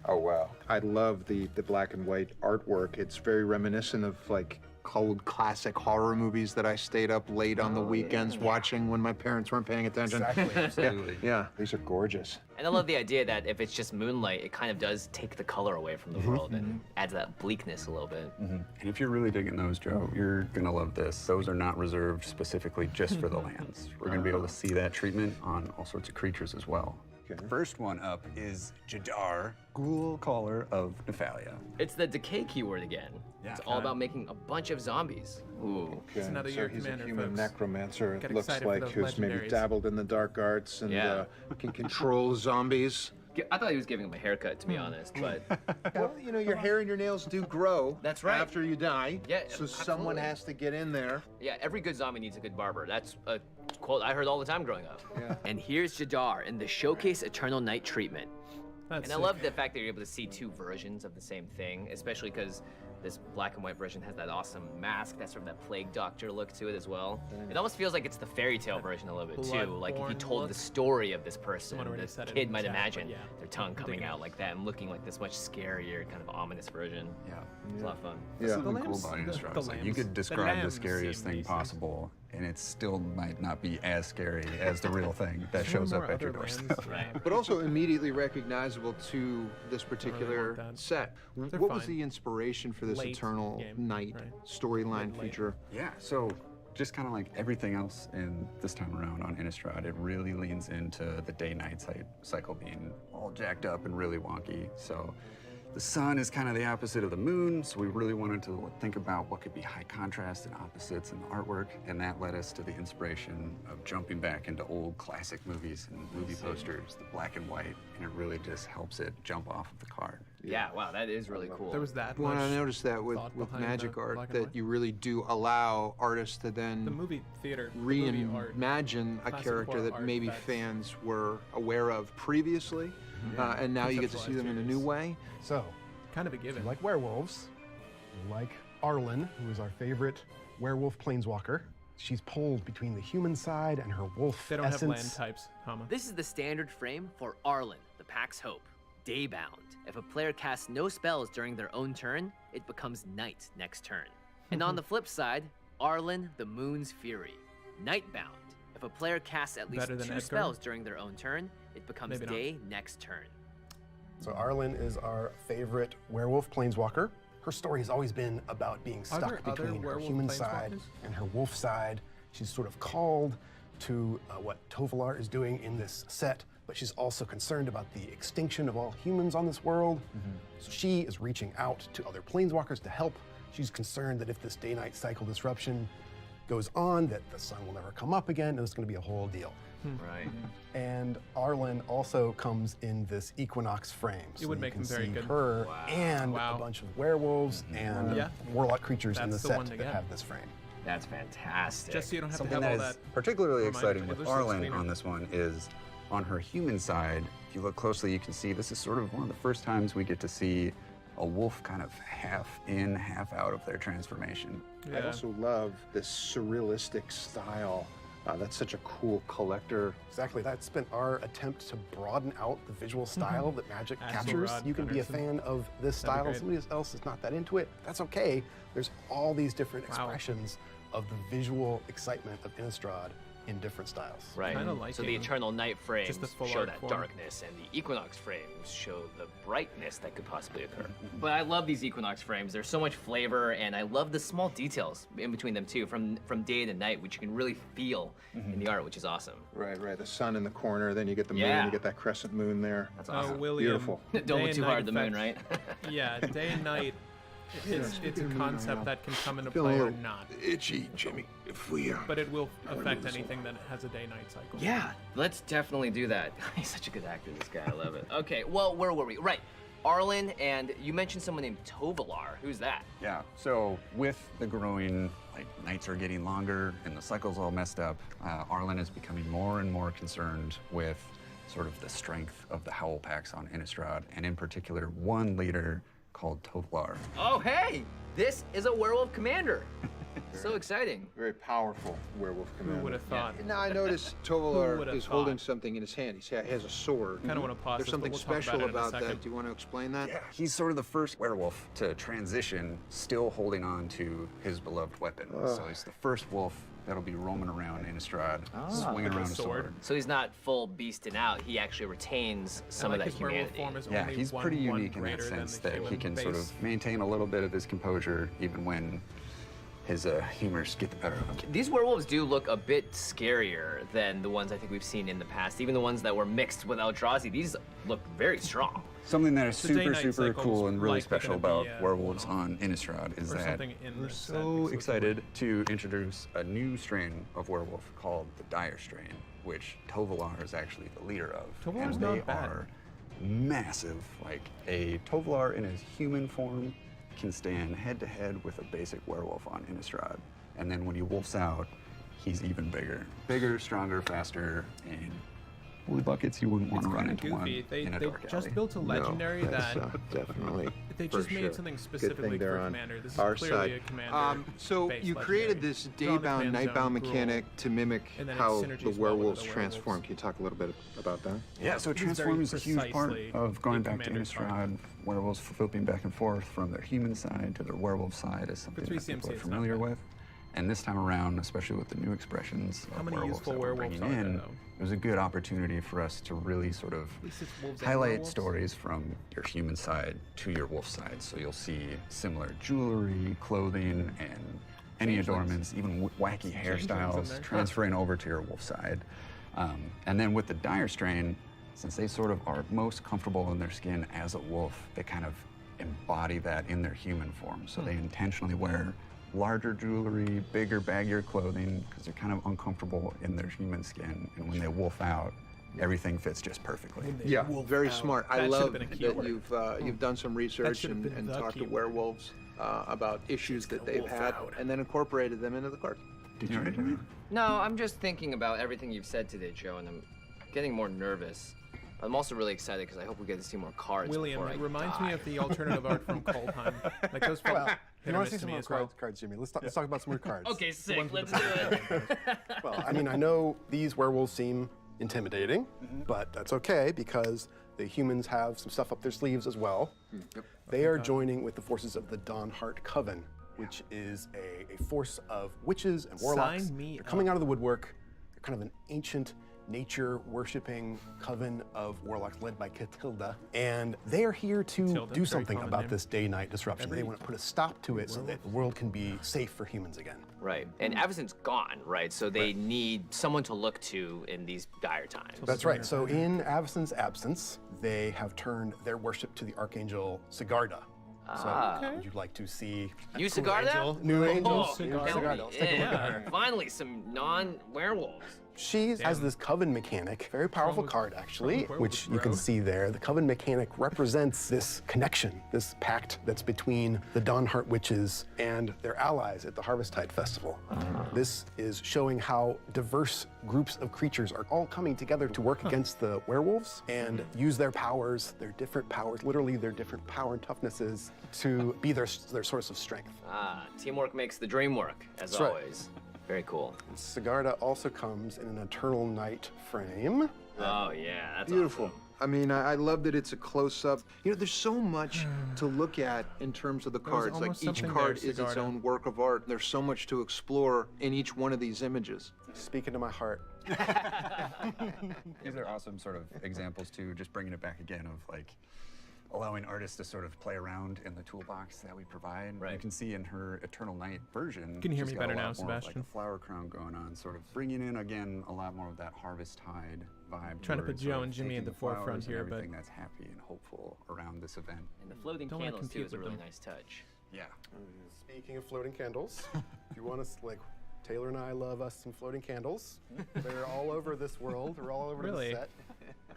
Oh wow. I love the black and white artwork. It's very reminiscent of like old classic horror movies that I stayed up late on the weekends watching when my parents weren't paying attention. Exactly. Absolutely. Yeah, these are gorgeous. And I love the idea that if it's just moonlight, it kind of does take the color away from the world and adds that bleakness a little bit. And if you're really digging those, Joe, you're gonna love this. Those are not reserved specifically just for the lands. We're gonna be able to see that treatment on all sorts of creatures as well. Okay. First one up is Jadar, Ghoul Caller of Nephalia. It's the decay keyword again. Yeah. It's all about making a bunch of zombies. Ooh. Okay, another so year he's commander, a human folks. necromancer, Get it looks excited for like, those who's maybe legendaries. dabbled in the dark arts and Yeah. can control zombies. I thought he was giving him a haircut, to be honest, but Well, you know, your hair and your nails do grow. That's right. After you die. Yeah, So someone absolutely. has to get in there. yeah, every good zombie needs a good barber. That's a quote I heard all the time growing up. Yeah. And here's Jadar in the Showcase Eternal Night treatment. That's And I sick. love the fact that you're able to see two versions of the same thing, especially because this black and white version has that awesome mask, that sort of that plague doctor look to it as well. It almost feels like it's the fairy tale version a little bit too. Like if you Bloodborne told look. the story of this person, Someone already this said it kid in might chat, but imagine yeah, their tongue I'm coming digging out it. like that and looking like this much scarier, kind of ominous version. Yeah. It's a lot of fun. This Yeah. is The the cool lambs- about the Innistrad. It's like you lambs- could the describe the lambs scariest seem thing decent. possible, and it still might not be as scary as the real thing that Is there shows more up at your other doorstep. lands? Right. But also immediately recognizable to this particular that. set. They're What was fine. the inspiration for this Late Eternal game, Night right? storyline Late. feature? Yeah, so just kind of like everything else in this time around on Innistrad, it really leans into the day-night cycle being all jacked up and really wonky. So the sun is kind of the opposite of the moon, so we really wanted to think about what could be high contrast and opposites in the artwork, and that led us to the inspiration of jumping back into old classic movies and movie posters, the black and white, and it really just helps it jump off of the card. Yeah, wow, that is really cool. There was that Well, much I noticed that with thought behind magic the art black and that white. you really do allow artists to The then movie theater, the movie art, reimagine a classic character horror that art, maybe that's- fans were aware of previously, and now you get to see them in a new Conceptualized way. So, kind of a if you given. like werewolves, you like Arlen, who is our favorite werewolf planeswalker. She's pulled between the human side and her wolf They don't essence. have land types, Hama. This is the standard frame for Arlen, the Pack's Hope. Daybound. If a player casts no spells during their own turn, it becomes night next turn. And on the flip side, Arlen, the Moon's Fury. Nightbound. If a player casts at least Better than 2 Edgar? spells during their own turn, it becomes Maybe not. day next turn. So Arlen is our favorite werewolf planeswalker. Her story has always been about being Are stuck there other between her werewolf human side planeswalkers? and her wolf side. She's sort of called to what Tovalar is doing in this set, but she's also concerned about the extinction of all humans on this world. So she is reaching out to other planeswalkers to help. She's concerned that if this day-night cycle disruption goes on, that the sun will never come up again, and it's going to be a whole deal. Right. And Arlen also comes in this Equinox frame. So would you make can them very see good. her and Wow. a bunch of werewolves and Yeah. warlock creatures in the That's the set one to that get. have this frame. That's fantastic. Just so you don't have Something to have that all is that. particularly reminder. exciting It with looks Arlen cleaner. on this one is on her human side, if you look closely, you can see this is sort of one of the first times we get to see a wolf kind of half in, half out of their transformation. I also love this surrealistic style. That's such a cool collector. Exactly, that's been our attempt to broaden out the visual style that Magic Axelrod captures. You can be a Gunnarsson. fan of this That'd be style, great. somebody else is not that into it. That's okay. There's all these different Wow. expressions of the visual excitement of Innistrad in different styles. Right. Kinda So the liking Eternal Night frames just the full show art that form. darkness, and the Equinox frames show the brightness that could possibly occur. But I love these Equinox frames. There's so much flavor, and I love the small details in between them too, from day to night, which you can really feel in the art, which is awesome. Right, right. The sun in the corner, then you get the moon, Yeah. you get that crescent moon there. That's awesome. William, Beautiful. Don't day look and too night hard at the moon, right? effect. Yeah, day and night. It's a concept that can come into Feeling play a or little not, itchy, Jimmy. If we but it will affect anything that has a day-night cycle. Yeah, let's definitely do that. He's such a good actor, this guy. I love it. Okay, well, where were we? Right. Arlen, and you mentioned someone named Tovalar. Who's that? Yeah, so with the growing, like, nights are getting longer and the cycle's all messed up, Arlen is becoming more and more concerned with sort of the strength of the Howl packs on Innistrad, and in particular, one leader called Tovalar. Oh, hey! This is a werewolf commander. So exciting. Very powerful werewolf Who commander. would have thought? Now I noticed Who Tovalar would've is holding thought? something in his hand. He has a sword. Kind of want to pause There's this, something but we'll talk special about, about it in a that. second. Do you want to explain that? Yeah, he's sort of the first werewolf to transition, still holding on to his beloved weapon. So he's the first wolf that'll be roaming around Innistrad, swinging with a around a sword. sword. So he's not full beasting out. He actually retains some And of like that his werewolf humanity. form is Yeah, only he's one pretty unique in that greater than sense the that he human can sort base. of maintain a little bit of his composure even when his humors get the better of him. These werewolves do look a bit scarier than the ones I think we've seen in the past. Even the ones that were mixed with Eldrazi, these look very strong. Something that is The super, day-night super cycle's cool and really likely special gonna about be, werewolves on Innistrad is or that something in we're the set, so because it's excited to introduce a new strain of werewolf called the Dire strain, which Tovalar is actually the leader of. Tovalar's and not they bad. are massive. Like, a Tovalar in his human form can stand head to head with a basic werewolf on Innistrad. And then when he wolfs out, he's even bigger. Bigger, stronger, faster, and holy buckets, you wouldn't want It's to run kind of into one goofy. They in a dark just alley. built a legendary that's, that definitely. they for just made sure. something Good specifically thing they're for on Commander. This is our clearly side. a Commander. So based you legendary. created this Draw the day-bound, command night-bound zone, mechanic to mimic and then it how synergies the well with werewolves other transform. werewolves. Can you talk a little bit about that? Yeah, so This is transform very is a huge part precisely of going a back to commander's part. Innistrad. Werewolves flipping back and forth from their human side to their werewolf side is something For that people 3CMC, are it's not familiar bad. with. And this time around, especially with the new expressions How of many werewolves useful that we're werewolves bringing are there, in, though? it was a good opportunity for us to really sort of At least it's wolves and highlight werewolves. stories from your human side to your wolf side. So you'll see similar jewelry, clothing, and any Changelings. adornments, even wacky Changelings in hairstyles there. transferring over to your wolf side. And then with the Dire strain, since they sort of are most comfortable in their skin as a wolf, they kind of embody that in their human form. So they intentionally wear larger jewelry, bigger, baggier clothing, because they're kind of uncomfortable in their human skin. And when they wolf out, everything fits just perfectly. Yeah, wolf very out. smart. That I should have love been a that keyword. you've done some research should have been and the talked to keyword. werewolves about issues that gonna they've wolf had, out. and then incorporated them into the card. Did you read it? No, I'm just thinking about everything you've said today, Joe, and I'm getting more nervous. I'm also really excited because I hope we get to see more cards William, before I it reminds die. me of the alternative art from Coldheim. Like those felt Well, hit you or want miss to see to some me more as well. cards, Jimmy? Let's talk about some more cards. Okay, sick. Let's do it. Well, I mean, I know these werewolves seem intimidating, but that's okay because the humans have some stuff up their sleeves as well. They are joining with the forces of the Dawnheart Coven, which is a force of witches and warlocks. Sign me They're coming out of the woodwork. They're kind of an ancient nature-worshipping coven of warlocks led by Catilda, and they are here to Tilda, do very something common about name. this day-night disruption. They want to put a stop to it so that the world can be safe for humans again. Right. And Avacyn's gone, right? So they need someone to look to in these dire times. That's right. So in Avacyn's absence, they have turned their worship to the Archangel Sigarda. So would you like to see You cigar that? New angel? Oh, New hell Sigarda. Let's take a look at her. yeah. Finally, some non-werewolves. She has this coven mechanic, very powerful with- card actually, wrong with which you can bro? see there. The coven mechanic represents this connection, this pact that's between the Dawnheart witches and their allies at the Harvesttide festival. This is showing how diverse groups of creatures are all coming together to work against the werewolves and use their powers, their different powers, literally their different power and toughnesses to be their source of strength. Teamwork makes the dream work, as That's right. always. Very cool. Sigarda also comes in an Eternal Night frame. Oh, yeah, that's Beautiful. awesome. I mean, I love that it's a close-up. You know, there's so much to look at in terms of the There was cards. Like almost each something card there, is its Sigarda. own work of art. There's so much to explore in each one of these images. Speaking to my heart. These are awesome sort of examples too, just bringing it back again of like allowing artists to sort of play around in the toolbox that we provide. Right. You can see in her Eternal Night version. Can you hear she's me got a better lot now, more of, Sebastian? Like a flower crown going on, sort of bringing in again a lot more of that Harvesttide vibe. Trying to where put it's Joe sort of and Jimmy in taking the flowers forefront and here, but- everything that's happy and hopeful around this event. And the floating Don't wanna candles too compete is a with really them. nice touch. Yeah. Speaking of floating candles, if you want us, like, Taylor and I love us some floating candles. They're all over this world. They're all over Really? the set.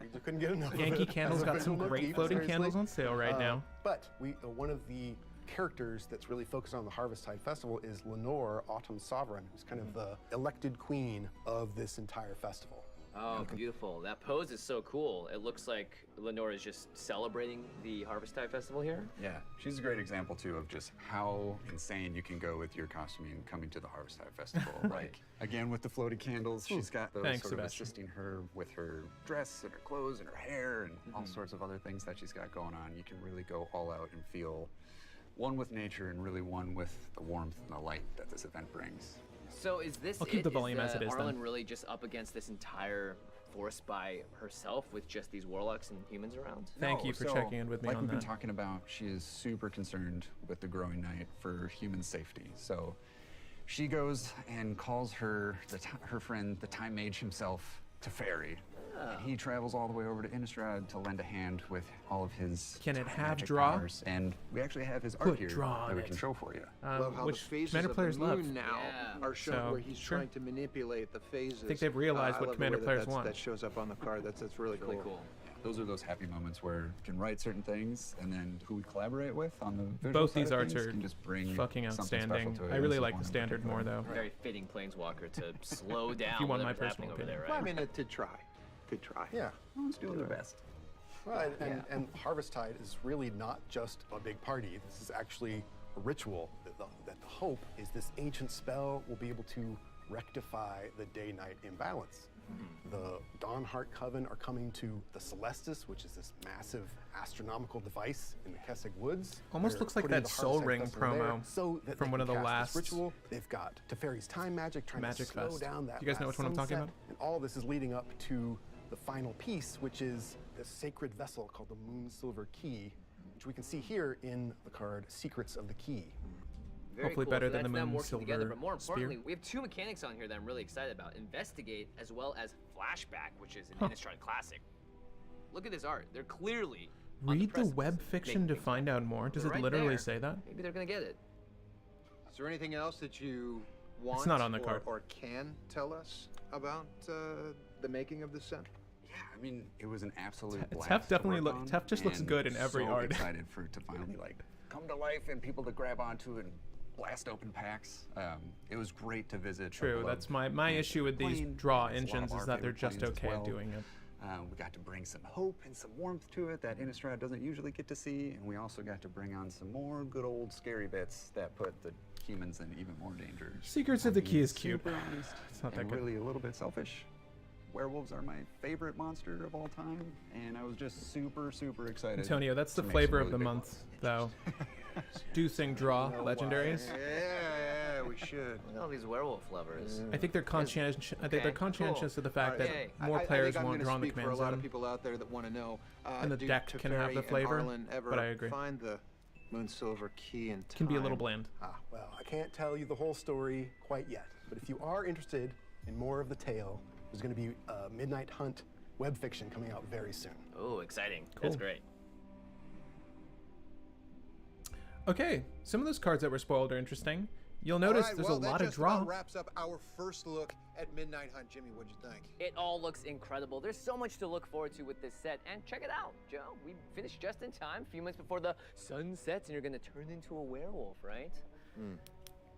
We just couldn't get enough Yankee of it. Candles As a got some visual great piece, floating seriously. candles on sale right now. But one of the characters that's really focused on the Harvesttide Festival is Lenore, Autumn Sovereign, who's kind of the elected queen of this entire festival. Oh, beautiful. That pose is so cool. It looks like Lenore is just celebrating the Harvesttide Festival here. Yeah, she's a great example too of just how insane you can go with your costuming coming to the Harvesttide Festival. Like again with the floating candles, she's got those Thanks, sort of Sebastian. assisting her with her dress and her clothes and her hair and all sorts of other things that she's got going on. You can really go all out and feel one with nature and really one with the warmth and the light that this event brings. So is this I'll keep it? the volume as it is, then. Arlen really just up against this entire force by herself with just these warlocks and humans around? Thank you for so, checking in with me like on we've that. been talking about, she is super concerned with the growing night for human safety. So she goes and calls her friend, the Time Mage himself, to ferry. And he travels all the way over to Innistrad to lend a hand with all of his Can it time have magic draw? powers. And we actually have his Put art here draw that on we it. can show for you. Love how Which the phases Commander of players the moon love. now Yeah. are shown So, where he's sure. trying to manipulate the phases. I think they've realized I what love the Commander way that players that's- want. That shows up on the card. That's really Really cool. cool. Those are those happy moments where you can write certain things, and then who we collaborate with on the visual Both side these of arts things are can just bring fucking something special outstanding. to it. I And really this is like one the in standard more particular. though. Very fitting Planeswalker to slow down you want my whatever's personal happening over there, Well, right? I mean, to try. To try. Yeah. Everyone's doing their best. Well, and Harvesttide is really not just a big party. This is actually a ritual. That the hope is this ancient spell will be able to rectify the day-night imbalance. The Dawnheart Coven are coming to the Celestis, which is this massive astronomical device in the Kessig Woods. Almost They're looks like putting that the Soul Harvesttide Ring Festival there promo so that from they one of can the cast this last ritual. They've got Teferi's Time Magic trying Magic to slow Fest. down that Do you guys know last which one I'm talking sunset. about? And all this is leading up to the final piece, which is this sacred vessel called the Moon Silver Key, which we can see here in the card Secrets of the Key. Very Hopefully cool. better So than the that's them Moon working together, Silver but more Spear. importantly, we have two mechanics on here that I'm really excited about. Investigate as well as Flashback, which is an Innistrad classic. Look at this art. They're clearly on Read the precipice web of fiction making to things find happen. out more. Does They're it right literally there. say that? Maybe they're gonna get it. Is there anything else that you want not on the card. or can tell us about the making of the set? Yeah, I mean, it was an absolute blast. Tef definitely to work on, Tef just looks and good in every so art. Excited for it to finally like come to life and people to grab onto and blast open packs. It was great to visit. a True. beloved That's my issue with these plane. draw It's a lot of engines our is that they're favorite just planes as okay at well. doing it. We got to bring some hope and some warmth to it that Innistrad doesn't usually get to see, and we also got to bring on some more good old scary bits that put the humans in even more danger. Secrets of the Key is cute. Super honest It's not that and good. really a little bit selfish. Werewolves are my favorite monster of all time, and I was just super excited. Antonio, that's the to make flavor some of the really big month, ones. though. Deucing draw legendaries. Yeah, we should. Look at all these werewolf lovers. I think they're conscientious. I think they're Okay, conscientious of the fact that Okay. more players I won't think draw I'm in the gonna speak for command a lot of zone. people out there that want to know. And the do deck can have Teferi the and flavor, Arlen ever but I agree. find the Moon Silver Key in time? Can be a little bland. Well, I can't tell you the whole story quite yet, but if you are interested in more of the tale, there's going to be a Midnight Hunt web fiction coming out very soon. Oh, exciting. That's Cool. great. Okay, some of those cards that were spoiled are interesting. You'll notice there's a lot of draw. That wraps up our first look at Midnight Hunt. Jimmy, what'd you think? It all looks incredible. There's so much to look forward to with this set. And check it out, Joe. We finished just in time, a few minutes before the sun sets, and you're going to turn into a werewolf, right?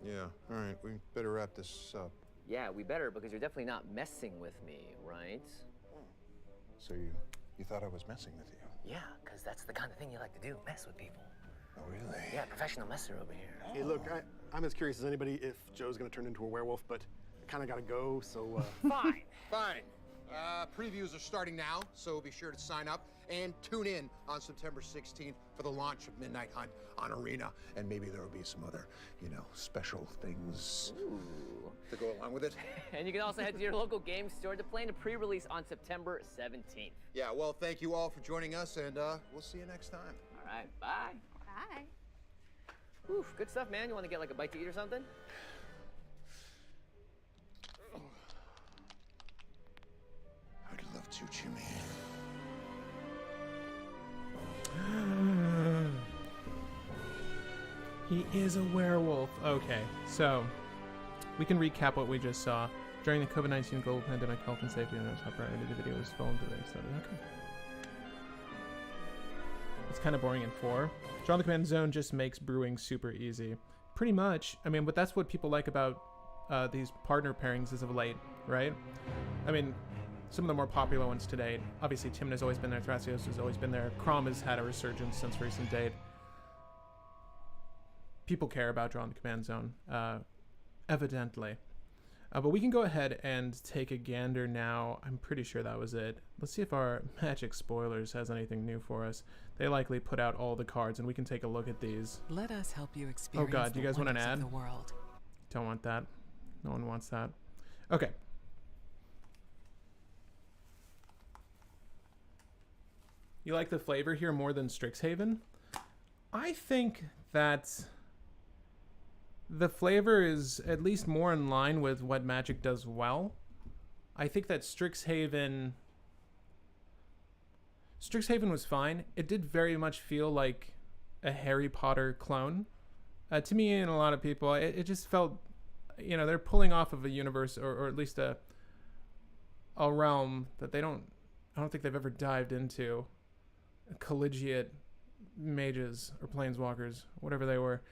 Yeah, all right, we better wrap this up. Yeah, we better, because you're definitely not messing with me, right? So you thought I was messing with you? Yeah, because that's the kind of thing you like to do, mess with people. Oh, really? Yeah, professional messer over here. Hey, look, I'm as curious as anybody if Joe's going to turn into a werewolf, but I kind of got to go, so... Fine. Fine. Previews are starting now, so be sure to sign up. And tune in on September 16th for the launch of Midnight Hunt on Arena. And maybe there will be some other, special things to go along with it. And you can also head to your local game store to plan a pre-release on September 17th. Yeah, well, thank you all for joining us, and we'll see you next time. All right, bye. Bye. Oof, good stuff, man. You want to get like a bite to eat or something? I'd love to, Jimmy. He is a werewolf. Okay, so we can recap what we just saw. During the COVID-19 global pandemic, health and safety and top priority, the video was filmed today. So, okay. It's kind of boring in 4. Draw the command zone just makes brewing super easy. Pretty much. I mean, but that's what people like about these partner pairings as of late, right? I mean, some of the more popular ones today. Obviously, Timon has always been there. Thrasios has always been there. Crom has had a resurgence since recent date. People care about drawing the command zone, evidently. But we can go ahead and take a gander now. I'm pretty sure that was it. Let's see if our Magic Spoilers has anything new for us. They likely put out all the cards, and we can take a look at these. Let us help you experience. Oh God, do you guys want an ad? The world. Don't want that. No one wants that. Okay. You like the flavor here more than Strixhaven? I think that the flavor is at least more in line with what Magic does well. I think that Strixhaven was fine. It did very much feel like a Harry Potter clone. To me and a lot of people, it just felt, they're pulling off of a universe or at least a realm that I don't think they've ever dived into. Collegiate mages or planeswalkers, whatever they were.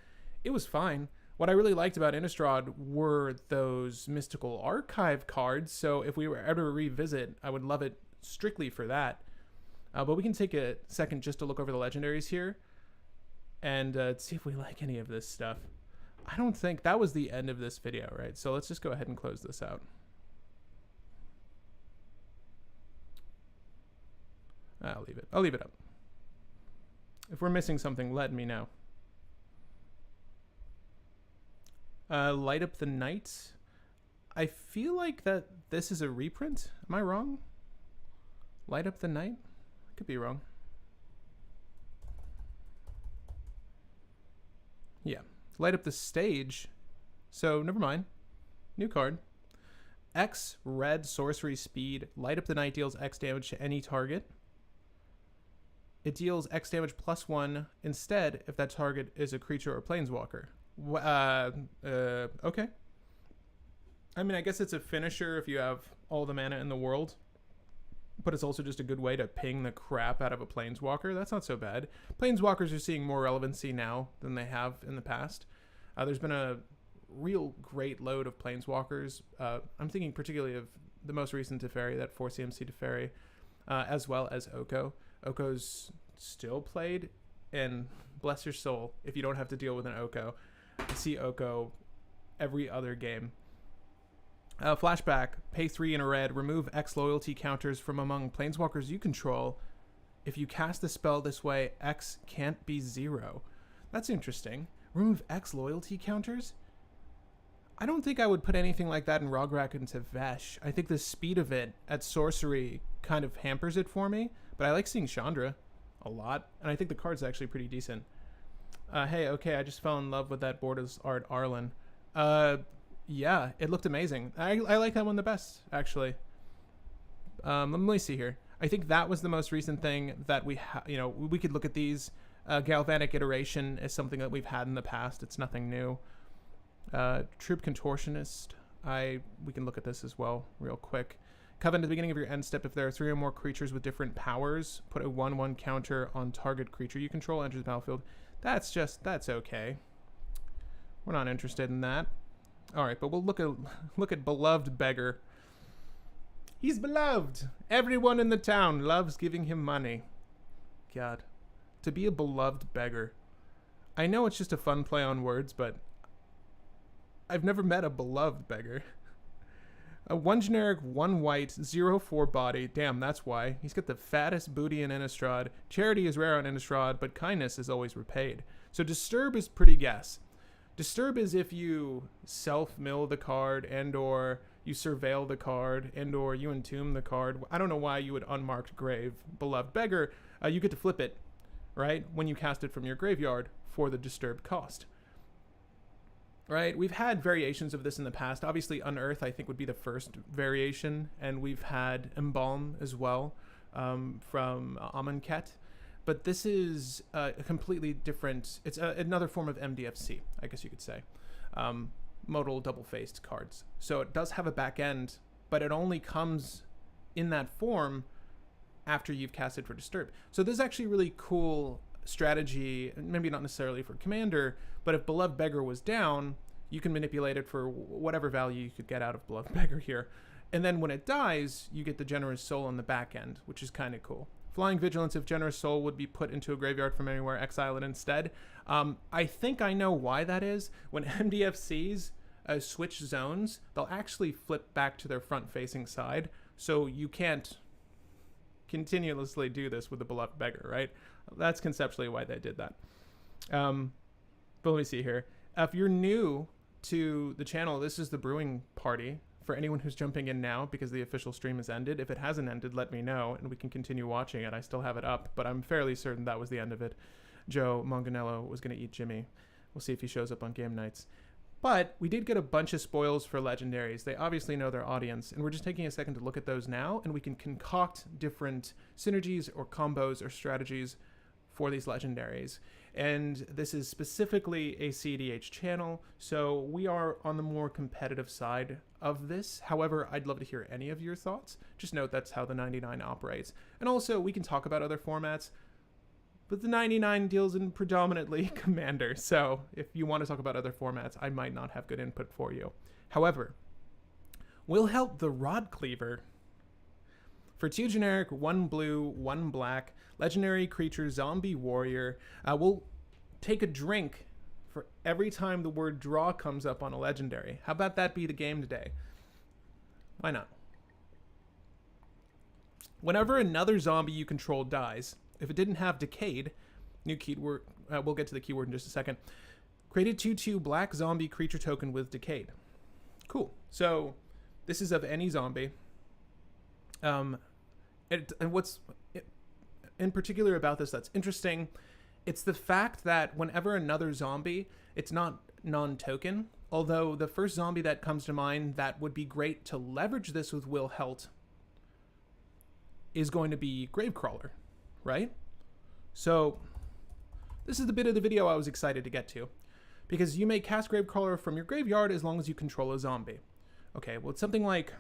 It was fine. What I really liked about Innistrad were those mystical archive cards. So if we were ever to revisit, I would love it strictly for that. But we can take a second just to look over the legendaries here and see if we like any of this stuff. I don't think that was the end of this video, right? So let's just go ahead and close this out. I'll leave it. I'll leave it up. If we're missing something, let me know. Light Up the Night. I feel like that this is a reprint. Am I wrong? Light Up the Night? I could be wrong. Yeah. Light Up the Stage. So, never mind. New card. X red sorcery speed. Light Up the Night deals X damage to any target. It deals X damage +1 instead if that target is a creature or planeswalker. Okay. I mean, I guess it's a finisher if you have all the mana in the world, but it's also just a good way to ping the crap out of a planeswalker. That's not so bad. Planeswalkers are seeing more relevancy now than they have in the past. There's been a real great load of planeswalkers. I'm thinking particularly of the most recent Teferi, that 4 CMC Teferi, as well as Oko. Oko's still played, and bless your soul if you don't have to deal with an Oko. I see Oko every other game. Flashback, pay 3 in a red, remove X loyalty counters from among planeswalkers you control. If you cast the spell this way, X can't be 0. That's interesting. Remove X loyalty counters? I don't think I would put anything like that in Rograk into Vesh. I think the speed of it at sorcery kind of hampers it for me, but I like seeing Chandra a lot, and I think the card's actually pretty decent. Hey, okay, I just fell in love with that Borders art Arlen. Yeah, it looked amazing. I like that one the best, actually. Let me see here. I think that was the most recent thing that we we could look at these. Galvanic Iteration is something that we've had in the past. It's nothing new. Troop Contortionist. We can look at this as well real quick. Covenant at the beginning of your end step, if there are 3 or more creatures with different powers, put a 1/1 counter on target creature you control enters the battlefield. That's okay. We're not interested in that. All right, but we'll look at Beloved Beggar. He's beloved. Everyone in the town loves giving him money. God, to be a beloved beggar. I know it's just a fun play on words, but I've never met a beloved beggar. One generic, one white, 0/4 body. Damn, that's why. He's got the fattest booty in Innistrad. Charity is rare on Innistrad, but kindness is always repaid. So Disturb is pretty guess. Disturb is if you self-mill the card and or you surveil the card and or you entomb the card. I don't know why you would unmarked grave Beloved Beggar. You get to flip it, right, when you cast it from your graveyard for the Disturb cost. Right, we've had variations of this in the past. Obviously, Unearth, I think, would be the first variation, and we've had Embalm as well from Amonkhet. But this is a completely different, it's another form of MDFC, I guess you could say. Modal double-faced cards. So it does have a back end, but it only comes in that form after you've casted for Disturb. So this is actually a really cool strategy, maybe not necessarily for Commander, but if Beloved Beggar was down, you can manipulate it for whatever value you could get out of Beloved Beggar here. And then when it dies, you get the Generous Soul on the back end, which is kind of cool. Flying Vigilance, if Generous Soul would be put into a graveyard from anywhere, exile it instead. I think I know why that is. When MDFCs switch zones, they'll actually flip back to their front-facing side, so you can't continuously do this with the Beloved Beggar, right? That's conceptually why they did that. But let me see here. If you're new to the channel, this is the Brewing Party. For anyone who's jumping in now because the official stream has ended, if it hasn't ended, let me know and we can continue watching it. I still have it up, but I'm fairly certain that was the end of it. Joe Manganello was going to eat Jimmy. We'll see if he shows up on game nights. But we did get a bunch of spoils for legendaries. They obviously know their audience, and we're just taking a second to look at those now, and we can concoct different synergies or combos or strategies for these legendaries. And this is specifically a CDH channel, so we are on the more competitive side of this. However, I'd love to hear any of your thoughts. Just note that's how the 99 operates. And also, we can talk about other formats, but the 99 deals in predominantly Commander, so if you want to talk about other formats, I might not have good input for you. However, we'll help the Rod Cleaver. For 2 generic, 1 blue, 1 black, legendary creature, zombie warrior, we'll take a drink for every time the word draw comes up on a legendary. How about that be the game today? Why not? Whenever another zombie you control dies, if it didn't have Decayed, new keyword, we'll get to the keyword in just a second, create a 2/2 black zombie creature token with Decayed. Cool. So this is of any zombie. And what's in particular about this that's interesting, it's the fact that whenever another zombie, it's not non-token, although the first zombie that comes to mind that would be great to leverage this with Will Helt is going to be Gravecrawler, right? So this is the bit of the video I was excited to get to, because you may cast Gravecrawler from your graveyard as long as you control a zombie. Okay, well, it's something like,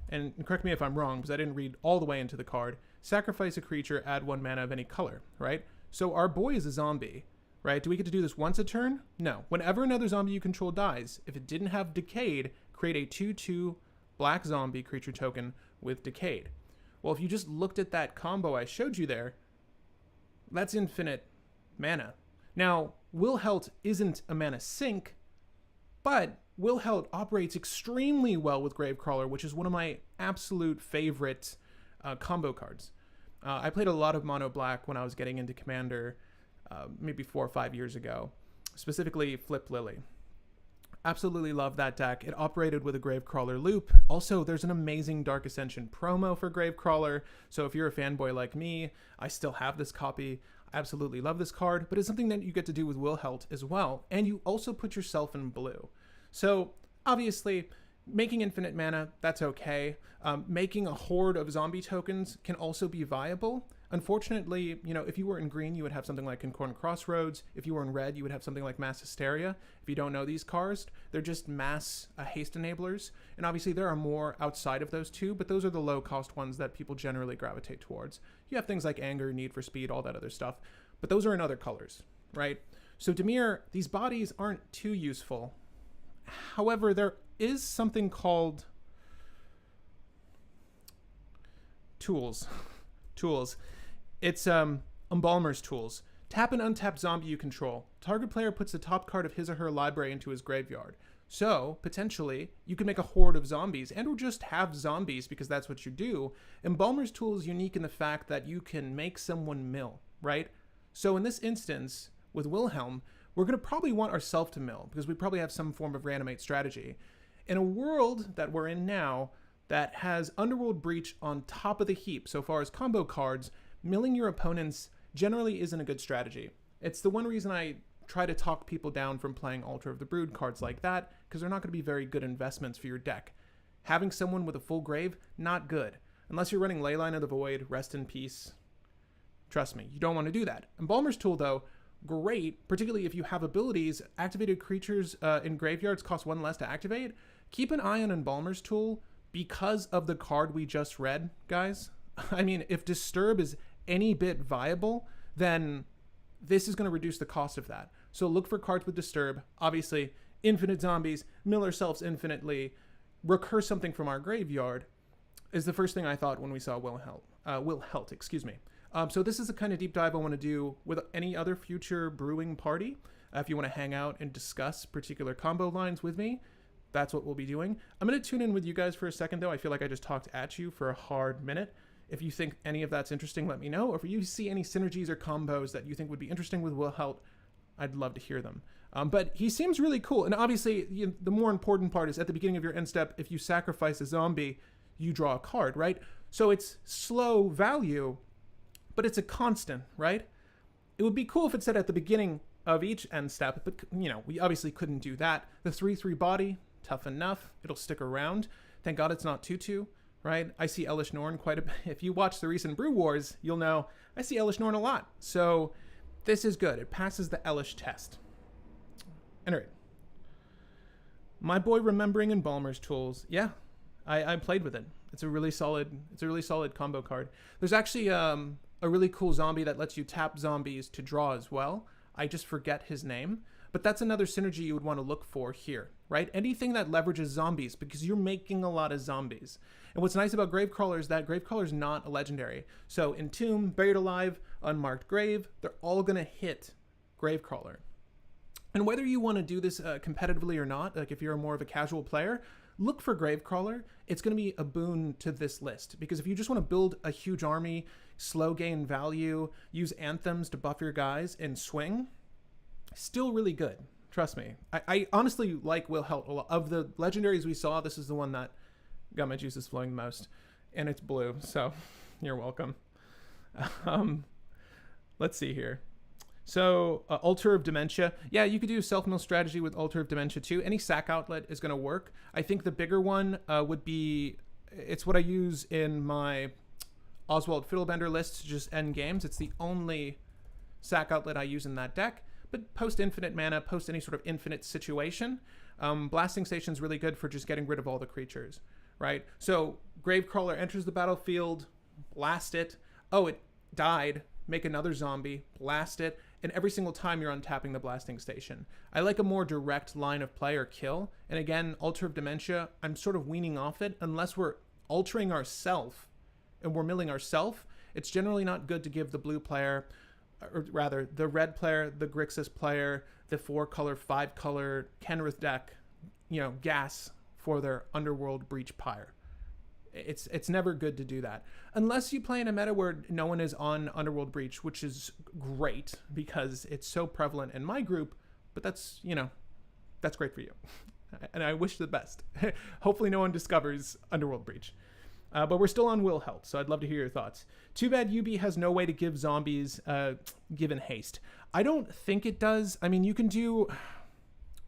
and correct me if I'm wrong because I didn't read all the way into the card, sacrifice a creature, add 1 mana of any color, right? So our boy is a zombie, right? Do we get to do this once a turn? No. Whenever another zombie you control dies, if it didn't have Decayed, create a 2/2 black zombie creature token with Decayed. Well, if you just looked at that combo I showed you there, that's infinite mana. Now, Will Helt isn't a mana sink, but Will Helt operates extremely well with Gravecrawler, which is one of my absolute favorite combo cards. I played a lot of mono black when I was getting into Commander maybe 4 or 5 years ago, specifically Flip Lily. Absolutely love that deck. It operated with a Gravecrawler loop. Also, there's an amazing Dark Ascension promo for Gravecrawler, so if you're a fanboy like me, I still have this copy. I absolutely love this card, but it's something that you get to do with Will Helt as well, and you also put yourself in blue. So, obviously, making infinite mana, that's okay. Making a horde of zombie tokens can also be viable. Unfortunately, you know, if you were in green, you would have something like Concordant Crossroads. If you were in red, you would have something like Mass Hysteria. If you don't know these cards, they're just mass haste enablers. And obviously there are more outside of those two, but those are the low cost ones that people generally gravitate towards. You have things like Anger, Need for Speed, all that other stuff, but those are in other colors, right? So Dimir, these bodies aren't too useful. However, there is something called tools. It's Embalmer's Tools. Tap an untapped zombie you control. Target player puts the top card of his or her library into his graveyard. So potentially you could make a horde of zombies and or just have zombies because that's what you do. Embalmer's Tool is unique in the fact that you can make someone mill, right? So in this instance with Wilhelm, we're going to probably want ourselves to mill because we probably have some form of reanimate strategy. In a world that we're in now that has Underworld Breach on top of the heap so far as combo cards, milling your opponents generally isn't a good strategy. It's the one reason I try to talk people down from playing Altar of the Brood cards like that, because they're not going to be very good investments for your deck. Having someone with a full grave, not good. Unless you're running Leyline of the Void, Rest in Peace. Trust me, you don't want to do that. Embalmer's Tool, though, great, particularly if you have abilities. Activated creatures in graveyards cost 1 less to activate. Keep an eye on Embalmer's Tool because of the card we just read, guys. I mean, if Disturb is any bit viable, then this is going to reduce the cost of that. So look for cards with Disturb. Obviously, infinite zombies, mill ourselves infinitely, recur something from our graveyard is the first thing I thought when we saw Wilhelt, excuse me. So this is the kind of deep dive I want to do with any other future Brewing Party. If you want to hang out and discuss particular combo lines with me, that's what we'll be doing. I'm going to tune in with you guys for a second, though. I feel like I just talked at you for a hard minute. If you think any of that's interesting, let me know. Or if you see any synergies or combos that you think would be interesting with Wilhelt, I'd love to hear them. But he seems really cool. And obviously, the more important part is at the beginning of your end step, if you sacrifice a zombie, you draw a card, right? So it's slow value, but it's a constant, right? It would be cool if it said at the beginning of each end step, but we obviously couldn't do that. The 3/3 body, tough enough. It'll stick around. Thank God it's not 2/2. Right? I see Elish Norn quite a bit. If you watch the recent Brew Wars, you'll know I see Elish Norn a lot. So this is good. It passes the Elish test. Anyway, my boy remembering Embalmer's Tools. Yeah, I played with it. It's a really solid combo card. There's actually a really cool zombie that lets you tap zombies to draw as well. I just forget his name. But that's another synergy you would want to look for here, right? Anything that leverages zombies, because you're making a lot of zombies. And what's nice about Gravecrawler is that Gravecrawler is not a legendary. So Entomb, Buried Alive, Unmarked Grave, they're all going to hit Gravecrawler. And whether you want to do this competitively or not, like if you're more of a casual player, look for Gravecrawler. It's going to be a boon to this list. Because if you just want to build a huge army, slow gain value, use anthems to buff your guys, and swing, still really good. Trust me. I honestly like Wilhelt a lot. Of the legendaries we saw, this is the one that got my juices flowing the most. And it's blue, so you're welcome. Let's see here. So, Altar of Dementia. Yeah, you could do self-mill strategy with Altar of Dementia too. Any sack outlet is going to work. I think the bigger one would be, it's what I use in my Oswald Fiddlebender list to just end games. It's the only sack outlet I use in that deck. But post infinite mana, post any sort of infinite situation, Blasting Station is really good for just getting rid of all the creatures, right? So Gravecrawler enters the battlefield, blast it. Oh, it died. Make another zombie, blast it, and every single time you're untapping the Blasting Station. I like a more direct line of play or kill. And again, Altar of Dementia, I'm sort of weaning off it unless we're altering ourself and we're milling ourself. It's generally not good to give the blue player, or rather the red player, the Grixis player, the 4-color, 5-color Kenrith deck, gas for their Underworld Breach Pyre. It's never good to do that. Unless you play in a meta where no one is on Underworld Breach, which is great because it's so prevalent in my group, but that's great for you. And I wish the best. Hopefully no one discovers Underworld Breach. But we're still on Wilhelt, so I'd love to hear your thoughts. Too bad UB has no way to give zombies given haste. I don't think it does. I mean, you can do...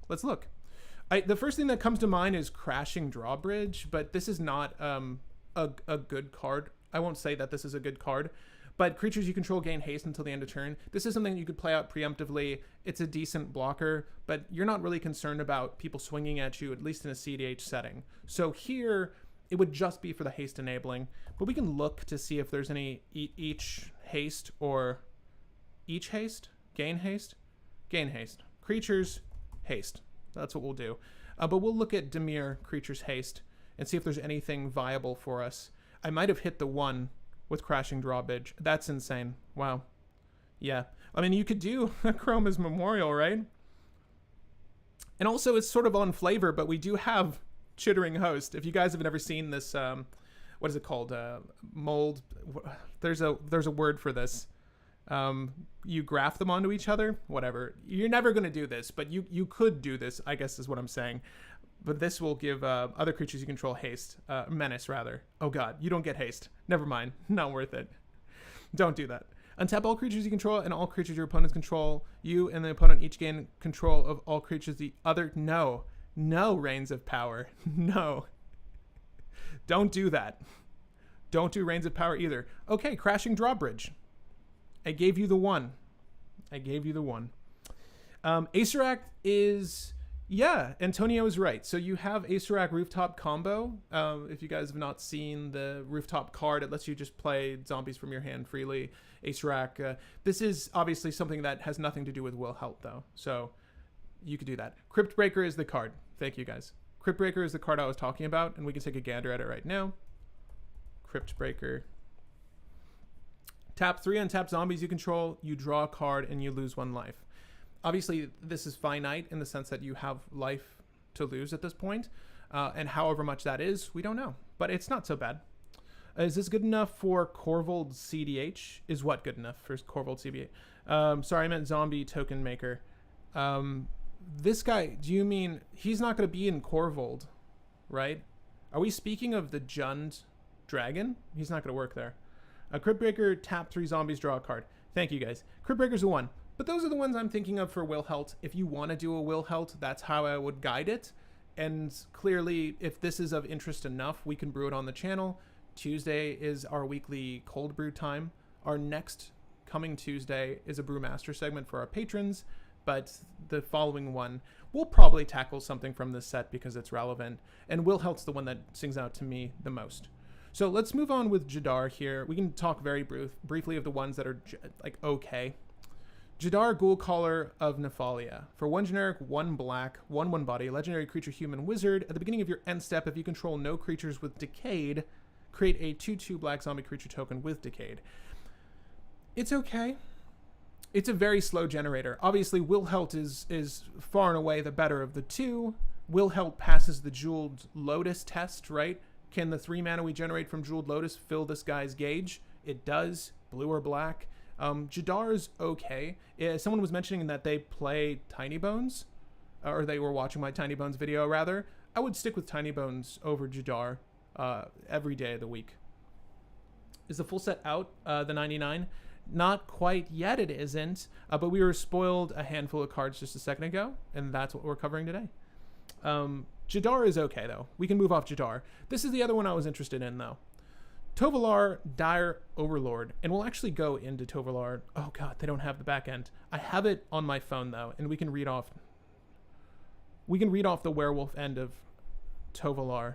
Let's look. The first thing that comes to mind is Crashing Drawbridge, but this is not a good card. I won't say that this is a good card, but creatures you control gain haste until the end of turn. This is something you could play out preemptively. It's a decent blocker, but you're not really concerned about people swinging at you, at least in a CDH setting. So here... it would just be for the haste enabling, but we can look to see if there's any each haste or each haste, gain haste, creatures haste. That's what we'll do. But we'll look at Dimir creatures haste and see if there's anything viable for us. I might have hit the 1 with Crashing Drawbridge. That's insane. Wow. Yeah. I mean, you could do a Chroma's Memorial, right? And also, it's sort of on flavor, but we do have Chittering Host. If you guys have never seen this, what is it called? Mold. There's a word for this. You graft them onto each other. Whatever. You're never going to do this, but you could do this, I guess is what I'm saying. But this will give other creatures you control haste. Menace, rather. Oh god, you don't get haste. Never mind. Not worth it. Don't do that. Untap all creatures you control and all creatures your opponents control. You and the opponent each gain control of all creatures the other... No, Reigns of Power. No. Don't do that. Don't do Reigns of Power either. Okay, Crashing Drawbridge. I gave you the one. Acerak is... Yeah, Antonio is right. So you have Acerak Rooftop combo. If you guys have not seen the Rooftop card, it lets you just play zombies from your hand freely. Acerak. This is obviously something that has nothing to do with Will Help, though. So you could do that. Cryptbreaker is the card. Thank you, guys. Cryptbreaker is the card I was talking about, and we can take a gander at it right now. Cryptbreaker. Tap 3 untap zombies you control. You draw a card, and you lose 1 life. Obviously, this is finite in the sense that you have life to lose at this point, and however much that is, we don't know. But it's not so bad. Is this good enough for Corvold CDH? Is what good enough for Corvold CDH? Sorry, I meant Zombie Token Maker. This guy, do you mean he's not going to be in Corvold, right? Are we speaking of the Jund Dragon? He's not going to work there. Cryptbreaker, tap 3 zombies, draw a card. Thank you, guys. Cryptbreaker's a 1. But those are the ones I'm thinking of for Will Helt. If you want to do a Will Helt, that's how I would guide it. And clearly, if this is of interest enough, we can brew it on the channel. Tuesday is our weekly cold brew time. Our next coming Tuesday is a Brewmaster segment for our patrons. But the following one, we'll probably tackle something from this set because it's relevant. And Will Helt's the one that sings out to me the most. So let's move on with Jadar here. We can talk very briefly of the ones that are like okay. Jadar, Ghoul Caller of Nephalia. For 1 generic, 1 black, 1/1 body, legendary creature, human, wizard. At the beginning of your end step, if you control no creatures with Decayed, create a 2/2 black zombie creature token with Decayed. It's okay. It's a very slow generator. Obviously, Will Helt is far and away the better of the two. Will Helt passes the Jeweled Lotus test, right? Can the 3 mana we generate from Jeweled Lotus fill this guy's gauge? It does. Blue or black. Jadar is okay. Someone was mentioning that they play Tiny Bones, or they were watching my Tiny Bones video, rather. I would stick with Tiny Bones over Jadar every day of the week. Is the full set out, the 99? Not quite yet, it isn't, but we were spoiled a handful of cards just a second ago, and that's what we're covering today. Jadar is okay, though. We can move off Jadar. This is the other one I was interested in, though. Tovolar, Dire Overlord, and we'll actually go into Tovolar. Oh god, they don't have the back end. I have it on my phone though, and we can read off the werewolf end of Tovolar.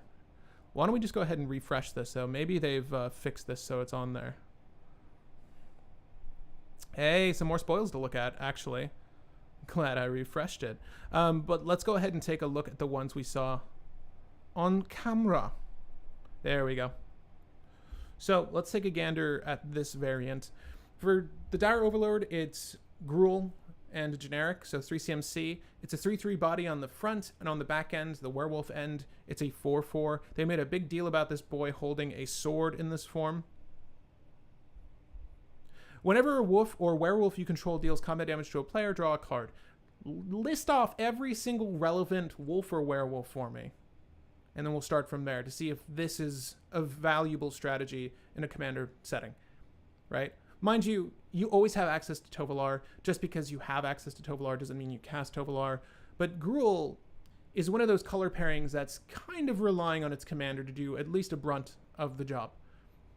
Why don't we just go ahead and refresh this? So maybe they've fixed this so it's on there. Hey, some more spoils to look at, actually. Glad I refreshed it. But let's go ahead and take a look at the ones we saw on camera. There we go. So let's take a gander at this variant. For the Dire Overlord, it's Gruul and generic, so 3 CMC. It's a 3/3 body on the front, and on the back end, the werewolf end, it's a 4/4. They made a big deal about this boy holding a sword in this form. Whenever a wolf or werewolf you control deals combat damage to a player, draw a card. List off every single relevant wolf or werewolf for me. And then we'll start from there to see if this is a valuable strategy in a commander setting, right? Mind you, you always have access to Tovolar. Just because you have access to Tovolar doesn't mean you cast Tovolar. But Gruul is one of those color pairings that's kind of relying on its commander to do at least a brunt of the job.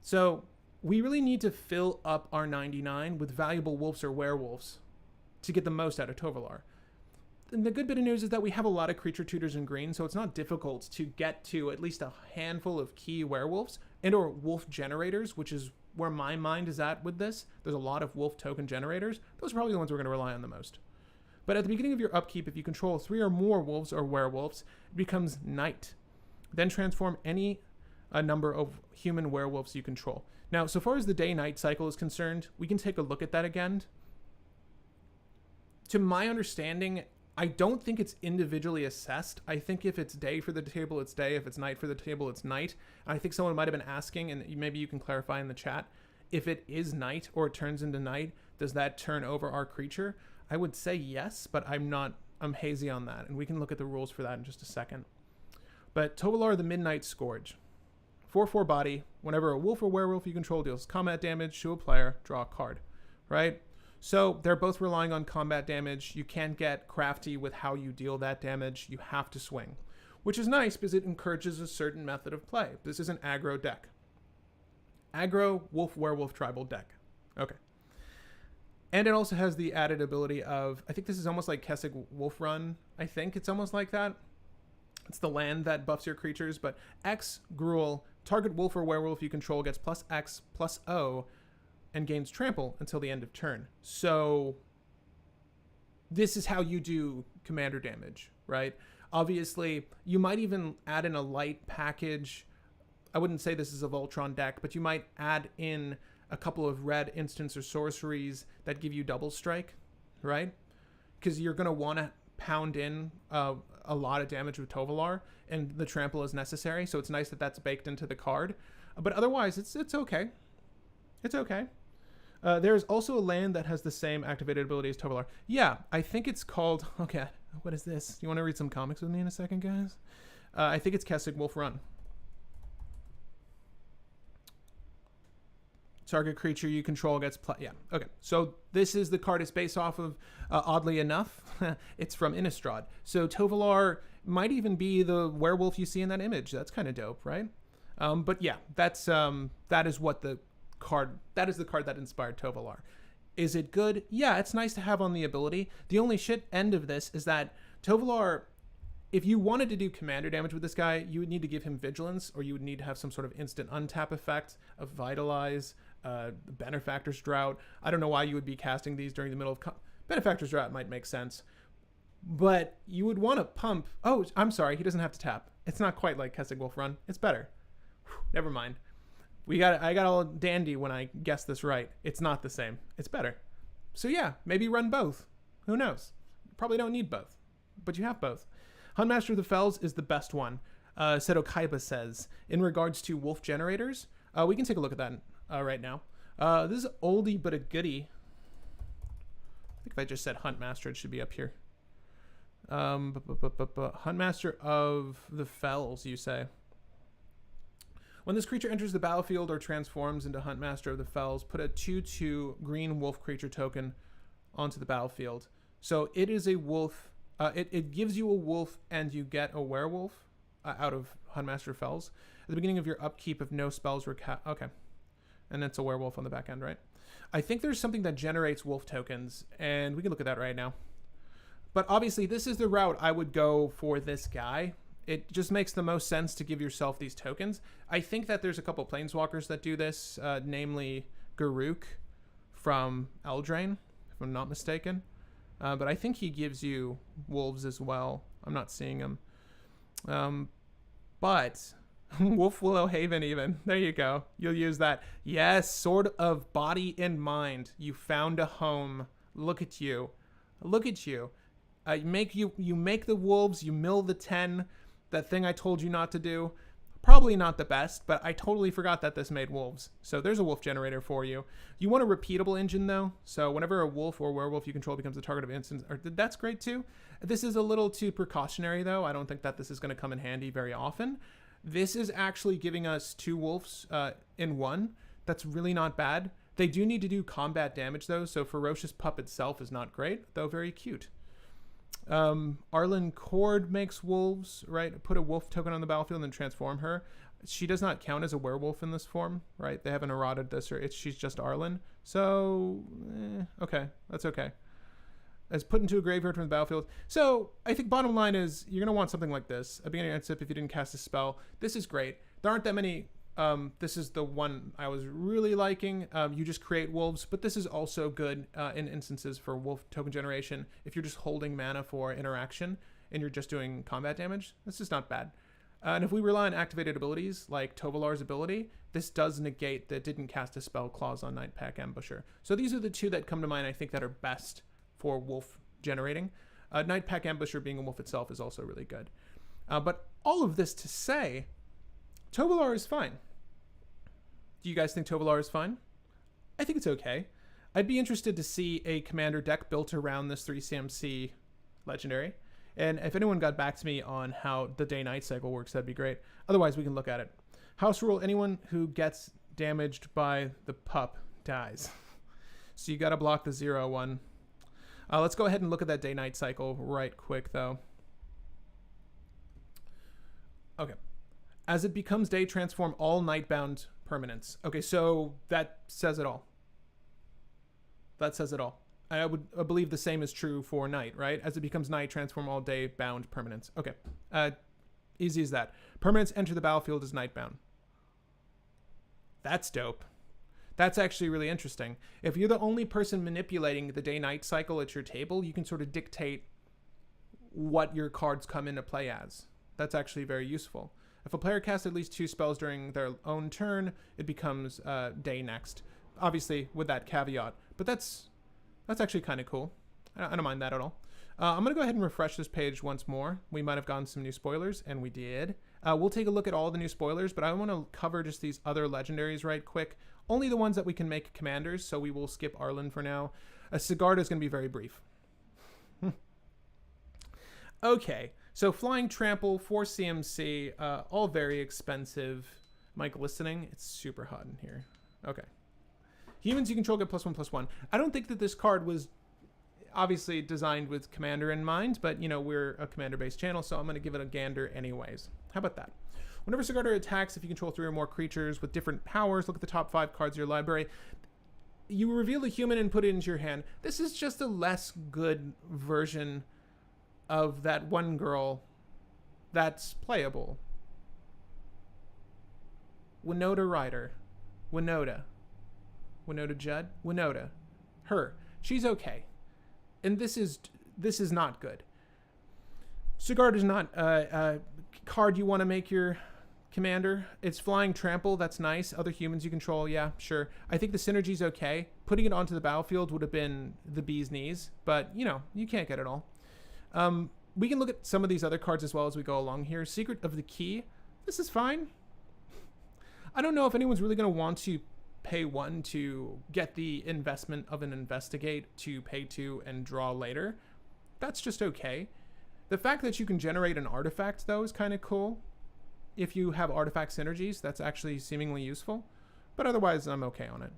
So we really need to fill up our 99 with valuable wolves or werewolves to get the most out of Tovolar. And the good bit of news is that we have a lot of creature tutors in green, so it's not difficult to get to at least a handful of key werewolves and or wolf generators, which is where my mind is at with this. There's a lot of wolf token generators. Those are probably the ones we're going to rely on the most. But at the beginning of your upkeep, if you control 3 or more wolves or werewolves, it becomes night. Then transform any number of human werewolves you control. Now, so far as the day-night cycle is concerned, we can take a look at that again. To my understanding, I don't think it's individually assessed. I think if it's day for the table, it's day. If it's night for the table, it's night. I think someone might have been asking, and maybe you can clarify in the chat, if it is night or it turns into night, does that turn over our creature? I would say yes, but I'm hazy on that, and we can look at the rules for that in just a second. But Tovolar the Midnight Scourge. 4/4 body. Whenever a wolf or werewolf you control deals combat damage to a player, draw a card, right? So they're both relying on combat damage. You can't get crafty with how you deal that damage. You have to swing, which is nice because it encourages a certain method of play. This is an aggro deck. Aggro wolf werewolf tribal deck. Okay. And it also has the added ability of, I think this is almost like Kessig Wolf Run. I think it's almost like that. It's the land that buffs your creatures, but X, Gruul, target wolf or werewolf you control gets +X +O and gains trample until the end of turn. So this is how you do commander damage, right? Obviously, you might even add in a light package. I wouldn't say this is a Voltron deck, but you might add in a couple of red instants or sorceries that give you double strike, right? Because you're going to want to pound in a lot of damage with Tovolar, and the trample is necessary, so it's nice that that's baked into the card. But otherwise, it's okay. It's okay. There's also a land that has the same activated ability as Tovolar. Yeah, I think it's called... Okay, what is this? You want to read some comics with me in a second, guys? I think it's Kessig Wolf Run. Target creature you control gets... Yeah, okay. So this is the card it's based off of, oddly enough. It's from Innistrad. So Tovolar might even be the werewolf you see in that image. That's kind of dope, right? But yeah, that is what the card... That is the card that inspired Tovolar. Is it good? Yeah, it's nice to have on the ability. The only shit end of this is that Tovolar... If you wanted to do commander damage with this guy, you would need to give him Vigilance, or you would need to have some sort of instant untap effect of Vitalize, Benefactor's Drought. I don't know why you would be casting these during the middle of... Benefactor's Drought might make sense. But you would want to pump... Oh, I'm sorry, he doesn't have to tap. It's not quite like Kessig Wolf Run. It's better. Whew, never mind. I got all dandy when I guessed this right. It's not the same. It's better. So yeah, maybe run both. Who knows? Probably don't need both. But you have both. Huntmaster of the Fells is the best one, Seto Kaiba says. In regards to wolf generators, we can take a look at that right now. This is oldie but a goodie. I think if I just said Huntmaster, it should be up here. Huntmaster of the Fells, you say. When this creature enters the battlefield or transforms into Huntmaster of the Fells, put a 2/2 green wolf creature token onto the battlefield. So it is a wolf... It gives you a wolf and you get a werewolf out of Huntmaster Fells. At the beginning of your upkeep, if no spells were okay. And it's a werewolf on the back end, right? I think there's something that generates wolf tokens, and we can look at that right now. But obviously, this is the route I would go for this guy. It just makes the most sense to give yourself these tokens. I think that there's a couple planeswalkers that do this, namely Garruk from Eldraine, if I'm not mistaken. But I think he gives you wolves as well. I'm not seeing him. But Wolf Willow Haven even. There you go. You'll use that. Yes, Sword of Body and Mind. You found a home. Look at you. Look at you. You make the wolves. You mill the 10. That thing I told you not to do. Probably not the best, but I totally forgot that this made wolves. So there's a wolf generator for you. You want a repeatable engine, though. So whenever a wolf or werewolf you control becomes the target of instance, that's great, too. This is a little too precautionary, though. I don't think that this is going to come in handy very often. This is actually giving us 2 wolves in 1. That's really not bad. They do need to do combat damage, though, so Ferocious Pup itself is not great, though very cute. Arlen Cord makes wolves, right? Put a wolf token on the battlefield and then transform her. She does not count as a werewolf in this form, right? They haven't eroded this, or she's just Arlen. So, okay, that's okay. As put into a graveyard from the battlefield. So, I think bottom line is, you're going to want something like this. A beginning end step if you didn't cast a spell. This is great. There aren't that many... this is the one I was really liking. You just create wolves, but this is also good in instances for wolf token generation. If you're just holding mana for interaction and you're just doing combat damage, this is not bad. And if we rely on activated abilities like Tovolar's ability, this does negate the didn't cast a spell clause on Nightpack Ambusher. So these are the 2 that come to mind, I think, that are best for wolf generating. Night Pack Ambusher being a wolf itself is also really good. But all of this to say, Tovolar is fine. Do you guys think Tovolar is fine? I think it's okay. I'd be interested to see a commander deck built around this 3CMC legendary. And if anyone got back to me on how the day-night cycle works, that'd be great. Otherwise, we can look at it. House rule, anyone who gets damaged by the pup dies. So you got to block the 0/1. Let's go ahead and look at that day-night cycle right quick, though. Okay. As it becomes day, transform all nightbound permanents. Okay, so that says it all. That says it all. I believe the same is true for night, right? As it becomes night, transform all day bound permanents. Okay. Easy as that. Permanents enter the battlefield as nightbound. That's dope. That's actually really interesting. If you're the only person manipulating the day-night cycle at your table, you can sort of dictate what your cards come into play as. That's actually very useful. If a player casts at least 2 spells during their own turn, it becomes day next. Obviously, with that caveat. But that's actually kind of cool. I don't mind that at all. I'm going to go ahead and refresh this page once more. We might have gotten some new spoilers, and we did. We'll take a look at all the new spoilers, but I want to cover just these other legendaries right quick. Only the ones that we can make commanders, so we will skip Arlen for now. Sigarda is going to be very brief. Okay, so Flying Trample, 4 CMC, all very expensive. Mike listening? It's super hot in here. Okay. Humans you control get +1/+1. I don't think that this card was obviously designed with Commander in mind, but, you know, we're a Commander-based channel, so I'm going to give it a gander anyways. How about that? Whenever Sigarda attacks, if you control 3 or more creatures with different powers, look at the top 5 cards of your library. You reveal a human and put it into your hand. This is just a less good version of that one girl that's playable. Winota Ryder. Winota Judd? Winota. Her. She's okay. And this is not good. Sigarda is not a card you want to make your commander. It's Flying Trample. That's nice. Other humans you control. Yeah, sure. I think the synergy's okay. Putting it onto the battlefield would have been the bee's knees. But, you know, you can't get it all. We can look at some of these other cards as well as we go along here. Secret of the Key. This is fine. I don't know if anyone's really going to want to pay 1 to get the investment of an Investigate to pay 2 and draw later. That's just okay. The fact that you can generate an artifact, though, is kind of cool. If you have artifact synergies, that's actually seemingly useful. But otherwise, I'm okay on it.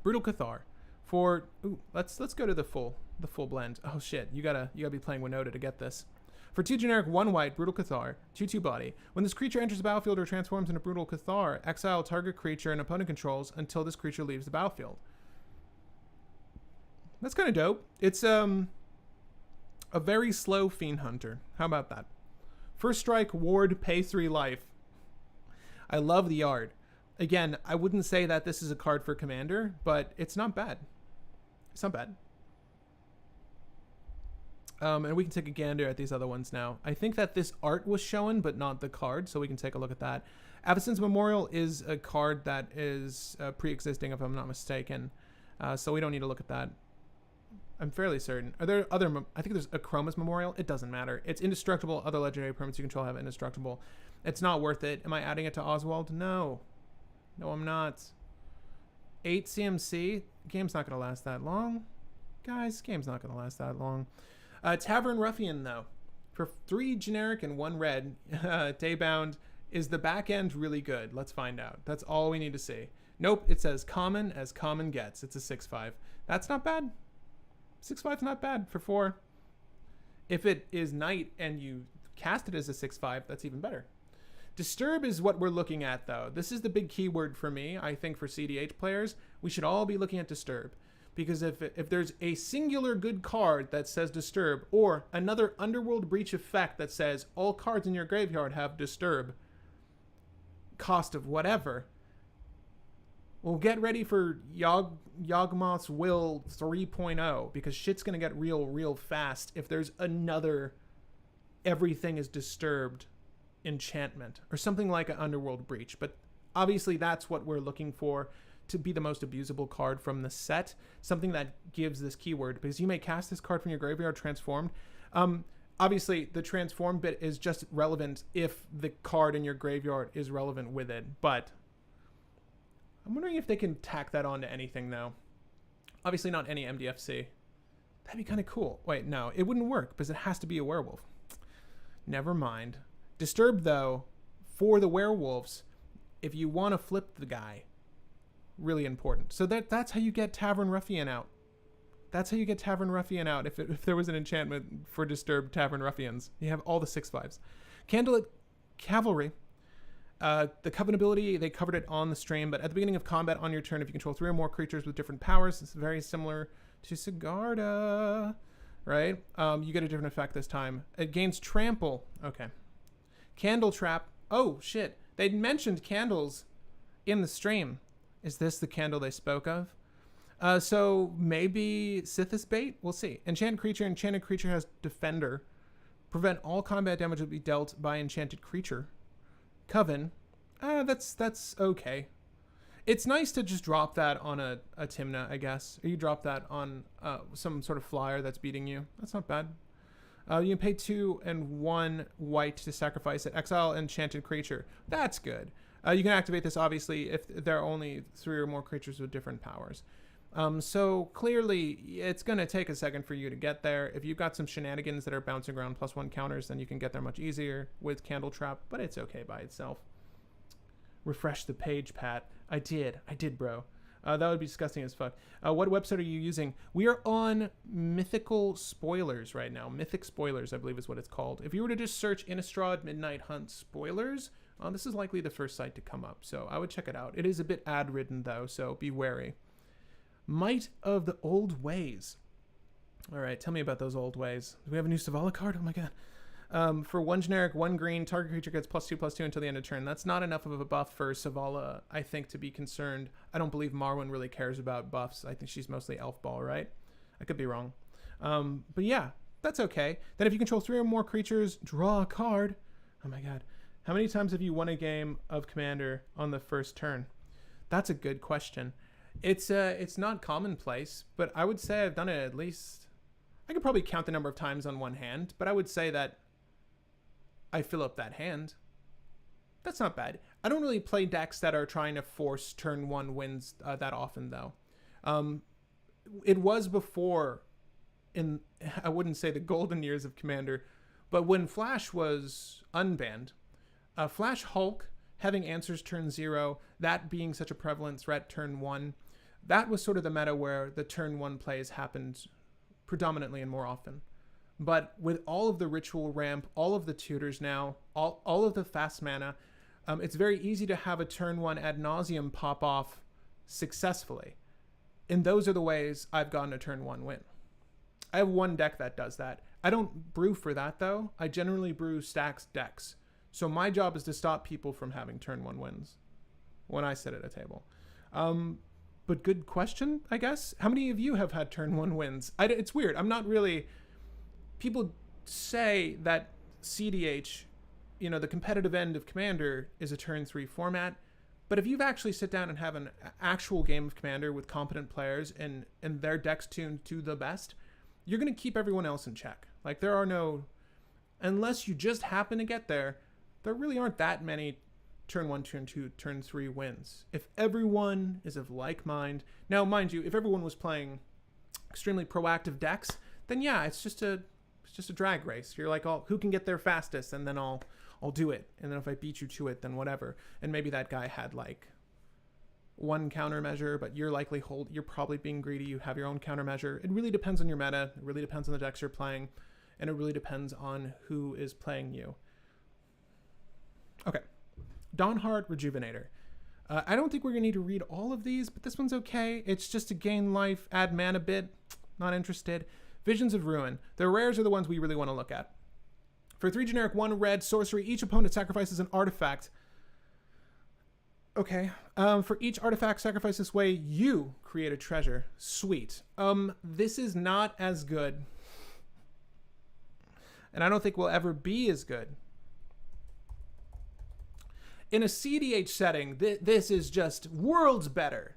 Brutal Cathar. For let's go to the full blend. Oh shit, you gotta be playing Winota to get this. For 2 generic 1 white Brutal Cathar, 2/2 body. When this creature enters the battlefield or transforms into Brutal Cathar, exile target creature an opponent controls until this creature leaves the battlefield. That's kind of dope. It's a very slow Fiend Hunter. How about that? First strike, ward, pay 3 life. I love the art. Again, I wouldn't say that this is a card for Commander, but it's not bad. It's not bad. And we can take a gander at these other ones now. I think that this art was shown, but not the card, so we can take a look at that. Avacyn's Memorial is a card that is pre-existing, if I'm not mistaken. So we don't need to look at that. I'm fairly certain. Are there other... I think there's a Chroma's Memorial. It doesn't matter. It's indestructible. Other legendary permanents you control have indestructible. It's not worth it. Am I adding it to Oswald? No. No, I'm not. 8 CMC? Game's not going to last that long. Guys, game's not going to last that long. Tavern Ruffian, though. For 3 generic and 1 red, Daybound, is the back end really good? Let's find out. That's all we need to see. Nope, it says common as common gets. It's a 6/5. That's not bad. 6/5's not bad for 4. If it is night and you cast it as a 6/5, that's even better. Disturb is what we're looking at, though. This is the big keyword for me, I think, for CDH players. We should all be looking at Disturb. Because if there's a singular good card that says Disturb, or another Underworld Breach effect that says all cards in your graveyard have Disturb, cost of whatever, well, get ready for Yawgmoth's Will 3.0, because shit's going to get real fast if there's another everything is disturbed enchantment, or something like an Underworld Breach. But obviously that's what we're looking for. to be the most abusable card from the set, something that gives this keyword, because you may cast this card from your graveyard transformed. Obviously, the transform bit is just relevant if the card in your graveyard is relevant with it, but I'm wondering if they can tack that onto anything now. Obviously not any MDFC. That'd be kind of cool. Wait, no, it wouldn't work because it has to be a werewolf. Never mind. Disturb, though, for the werewolves, if you want to flip the guy, really important. So that's how you get Tavern Ruffian out. That's how you get Tavern Ruffian out if there was an enchantment for Disturbed Tavern Ruffians. You have all the 6/5s. Candlelit Cavalry. The Coven ability, they covered it on the stream, but at the beginning of combat on your turn, if you control 3 or more creatures with different powers, it's very similar to Sigarda, right? You get a different effect this time. It gains Trample. Okay. Candle Trap. Oh, shit. They mentioned candles in the stream. Is this the candle they spoke of? So maybe Sithis Bait? We'll see. Enchanted creature has Defender. Prevent all combat damage to be dealt by enchanted creature. Coven. That's okay. It's nice to just drop that on a Tymna, I guess. Or you drop that on some sort of flyer that's beating you. That's not bad. You can pay 2 and 1 white to sacrifice it. Exile enchanted creature. That's good. You can activate this, obviously, if there are only 3 or more creatures with different powers. So clearly, it's going to take a second for you to get there. If you've got some shenanigans that are bouncing around +1 counters, then you can get there much easier with Candle Trap, but it's okay by itself. Refresh the page, Pat. I did, bro. That would be disgusting as fuck. What website are you using? We are on Mythical Spoilers right now. Mythic Spoilers, I believe is what it's called. If you were to just search Innistrad Midnight Hunt Spoilers, this is likely the first site to come up, so I would check it out. It is a bit ad-ridden, though, so be wary. Might of the Old Ways. All right, tell me about those old ways. Do we have a new Savala card? Oh my god. For 1 generic, 1 green, target creature gets +2/+2 until the end of turn. That's not enough of a buff for Savala, I think, to be concerned. I don't believe Marwyn really cares about buffs. I think she's mostly elf ball, right? I could be wrong. But yeah, that's okay. Then if you control 3 or more creatures, draw a card. Oh my god. How many times have you won a game of Commander on the first turn? That's a good question. It's not commonplace, but I would say I've done it at least... I could probably count the number of times on one hand, but I would say that I fill up that hand. That's not bad. I don't really play decks that are trying to force turn 1 wins that often, though. It was before, I wouldn't say the golden years of Commander, but when Flash was unbanned, Flash Hulk having answers turn 0, that being such a prevalent threat turn 1, that was sort of the meta where the turn 1 plays happened predominantly and more often. But with all of the ritual ramp, all of the tutors now, all of the fast mana, it's very easy to have a turn 1 ad nauseum pop off successfully. And those are the ways I've gotten a turn 1 win. I have one deck that does that. I don't brew for that, though. I generally brew stacks decks. So my job is to stop people from having turn 1 wins when I sit at a table. But good question, I guess. How many of you have had turn 1 wins? It's weird. I'm not really... People say that CDH, the competitive end of Commander, is a turn 3 format. But if you've actually sit down and have an actual game of Commander with competent players and their decks tuned to the best, you're going to keep everyone else in check. Like, there are no... Unless you just happen to get there, there really aren't that many turn 1, turn 2, turn 3 wins. If everyone is of like mind... Now, mind you, if everyone was playing extremely proactive decks, then yeah, it's just a drag race. You're like, oh, who can get there fastest? And then I'll do it. And then if I beat you to it, then whatever. And maybe that guy had like 1 countermeasure, but you're probably being greedy. You have your own countermeasure. It really depends on your meta. It really depends on the decks you're playing. And it really depends on who is playing you. Okay. Dawnheart Rejuvenator. I don't think we're going to need to read all of these, but this one's okay. It's just to gain life, add mana bit. Not interested. Visions of Ruin. The rares are the ones we really want to look at. For 3 generic, 1 red sorcery, each opponent sacrifices an artifact. Okay. For each artifact sacrificed this way, you create a treasure. Sweet. This is not as good. And I don't think will ever be as good. In a CDH setting, this is just worlds better.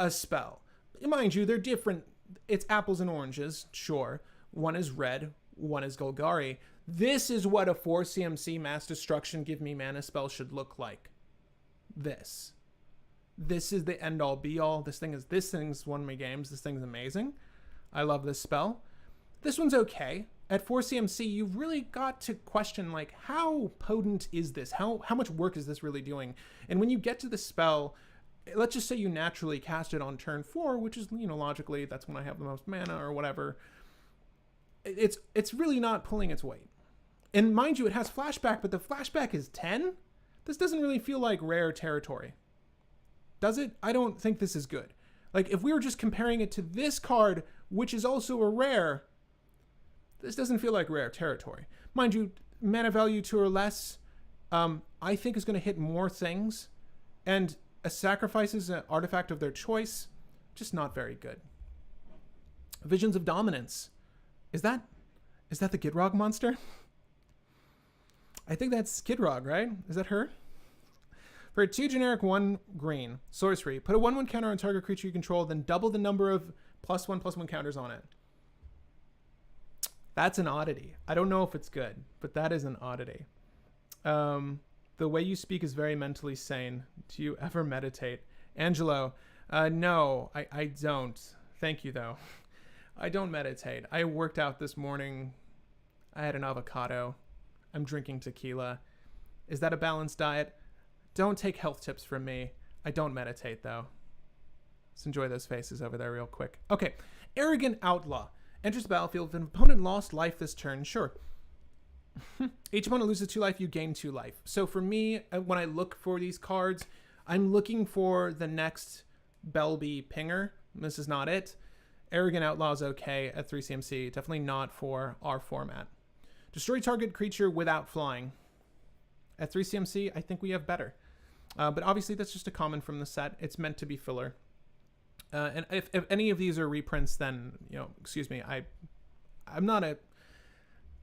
a spell. Mind you, they're different. It's apples and oranges, sure. One is red, one is Golgari. This is what a 4 CMC Mass Destruction Give Me Mana spell should look like. This is the end all be all. This thing's one of my games. This thing's amazing. I love this spell. This one's okay. At 4 CMC, you've really got to question, like, how potent is this? How much work is this really doing? And when you get to the spell, let's just say you naturally cast it on turn 4, which is, logically, that's when I have the most mana or whatever. It's really not pulling its weight. And mind you, it has flashback, but the flashback is 10? This doesn't really feel like rare territory. Does it? I don't think this is good. Like, if we were just comparing it to this card, which is also a rare, this doesn't feel like rare territory. Mind you, mana value 2 or less, I think is going to hit more things, and a sacrifice is an artifact of their choice, just not very good. Visions of Dominance. Is that the Gidrog monster? I think that's Gidrog, right? Is that her? For a 2 generic 1 green sorcery, put a 1/1 counter on target creature you control, then double the number of +1/+1 counters on it. That's an oddity. I don't know if it's good, but that is an oddity. The way you speak is very mentally sane. Do you ever meditate? Angelo, no, I don't. Thank you, though. I don't meditate. I worked out this morning. I had an avocado. I'm drinking tequila. Is that a balanced diet? Don't take health tips from me. I don't meditate, though. Let's enjoy those faces over there real quick. Okay, Arrogant Outlaw. Enters the battlefield. If an opponent lost life this turn, sure. Each opponent loses 2 life, you gain 2 life. So for me, when I look for these cards, I'm looking for the next Belby Pinger. This is not it. Arrogant Outlaw is okay at 3 CMC. Definitely not for our format. Destroy target creature without flying. At 3 CMC, I think we have better. But obviously, that's just a common from the set. It's meant to be filler. And if any of these are reprints, then, excuse me, I'm not a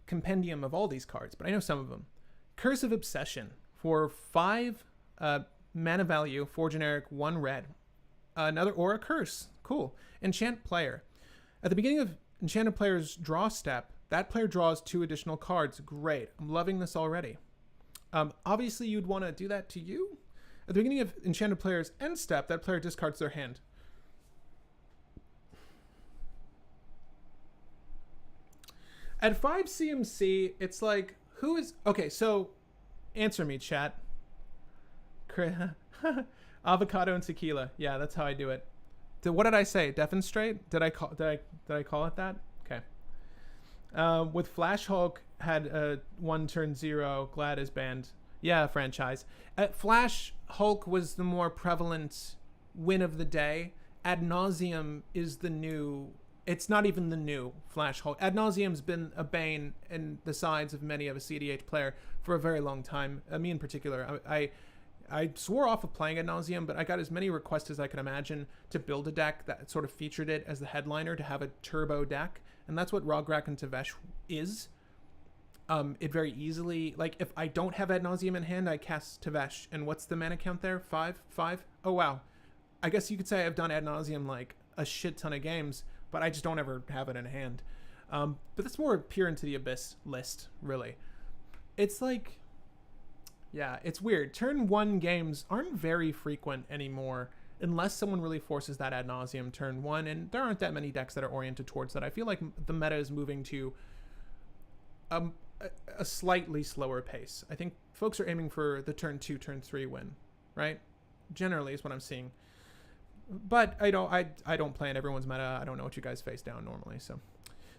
compendium of all these cards, but I know some of them. Curse of Obsession for 5 mana value, 4 generic, 1 red. Another Aura Curse. Cool. Enchant player. At the beginning of Enchanted player's draw step, that player draws 2 additional cards. Great. I'm loving this already. Obviously, you'd want to do that to you. At the beginning of Enchanted player's end step, that player discards their hand. At 5 CMC, it's like, who is... Okay, so answer me, chat. Avocado and tequila. Yeah, that's how I do it. What did I say? Demonstrate? Did I call it that? Okay. With Flash Hulk had 1 turn 0. Glad is banned. Yeah, franchise. Flash Hulk was the more prevalent win of the day. Ad Nauseam is the new... It's not even the new Flash Hulk. Ad Nauseam's been a bane in the sides of many of a CDH player for a very long time. Me in particular. I swore off of playing Ad Nauseam, but I got as many requests as I could imagine to build a deck that sort of featured it as the headliner, to have a turbo deck. And that's what Rograk and Tevesh is. It very easily... Like, if I don't have Ad Nauseam in hand, I cast Tevesh. And what's the mana count there? 5? Oh, wow. I guess you could say I've done Ad Nauseam, like, a shit ton of games, but I just don't ever have it in hand. But that's more Peer into the Abyss list, really. It's like... Yeah, it's weird. Turn 1 games aren't very frequent anymore, unless someone really forces that Ad Nauseam turn 1, and there aren't that many decks that are oriented towards that. I feel like the meta is moving to a slightly slower pace. I think folks are aiming for the turn 2, turn 3 win, right? Generally is what I'm seeing. But I don't play in everyone's meta. I don't know what you guys face down normally, so.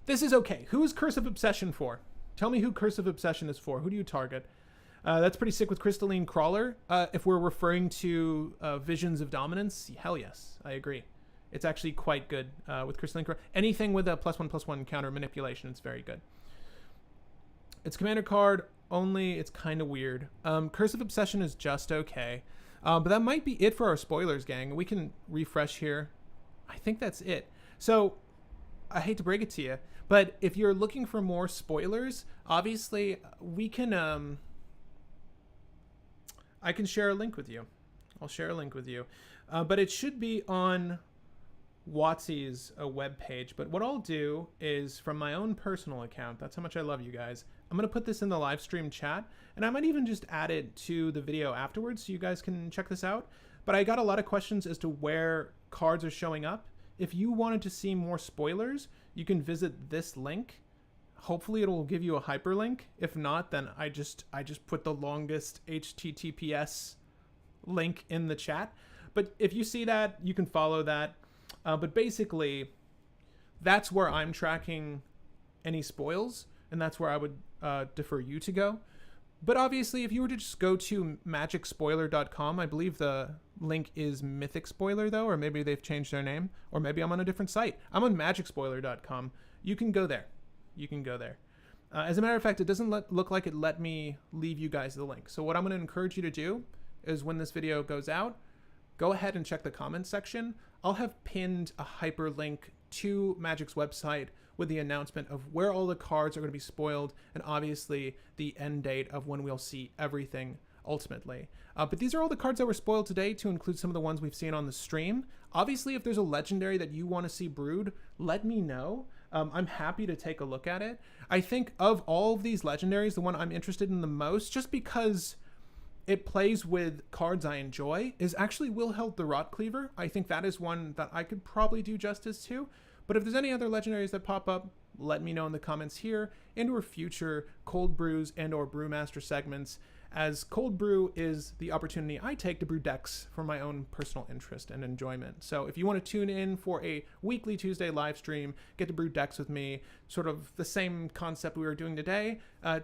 This is okay. Who is Curse of Obsession for? Tell me who Curse of Obsession is for. Who do you target? That's pretty sick with Crystalline Crawler. If we're referring to Visions of Dominance, hell yes, I agree. It's actually quite good with Crystalline Crawler. Anything with a +1/+1 counter manipulation, it's very good. It's commander card only. It's kind of weird. Curse of Obsession is just okay. But that might be it for our spoilers, gang. We can refresh here. I think that's it. So, I hate to break it to you, but if you're looking for more spoilers, obviously we can... I can share a link with you. I'll share a link with you. But it should be on WotC's web page. But what I'll do is from my own personal account, that's how much I love you guys, I'm going to put this in the live stream chat, and I might even just add it to the video afterwards so you guys can check this out. But I got a lot of questions as to where cards are showing up. If you wanted to see more spoilers, you can visit this link. Hopefully it'll give you a hyperlink. If not, then I just put the longest HTTPS link in the chat. But if you see that, you can follow that. But basically, that's where I'm tracking any spoils, and that's where I would defer you to go. But obviously, if you were to just go to magicspoiler.com, I believe the link is Mythic Spoiler, though, or maybe they've changed their name, or maybe I'm on a different site. I'm on magicspoiler.com. You can go there. You can go there. As a matter of fact, it doesn't look like it let me leave you guys the link. So what I'm going to encourage you to do is when this video goes out, go ahead and check the comments section. I'll have pinned a hyperlink to Magic's website with the announcement of where all the cards are going to be spoiled, and obviously the end date of when we'll see everything ultimately. But these are all the cards that were spoiled today, to include some of the ones we've seen on the stream. Obviously, if there's a legendary that you want to see brewed, let me know. I'm happy to take a look at it. I think of all of these legendaries, the one I'm interested in the most, just because it plays with cards I enjoy, is actually Wilheld the Rot Cleaver. I think that is one that I could probably do justice to. But if there's any other legendaries that pop up, let me know in the comments here, and or future cold brews and or brewmaster segments, as cold brew is the opportunity I take to brew decks for my own personal interest and enjoyment. So if you want to tune in for a weekly Tuesday live stream, get to brew decks with me, sort of the same concept we were doing today,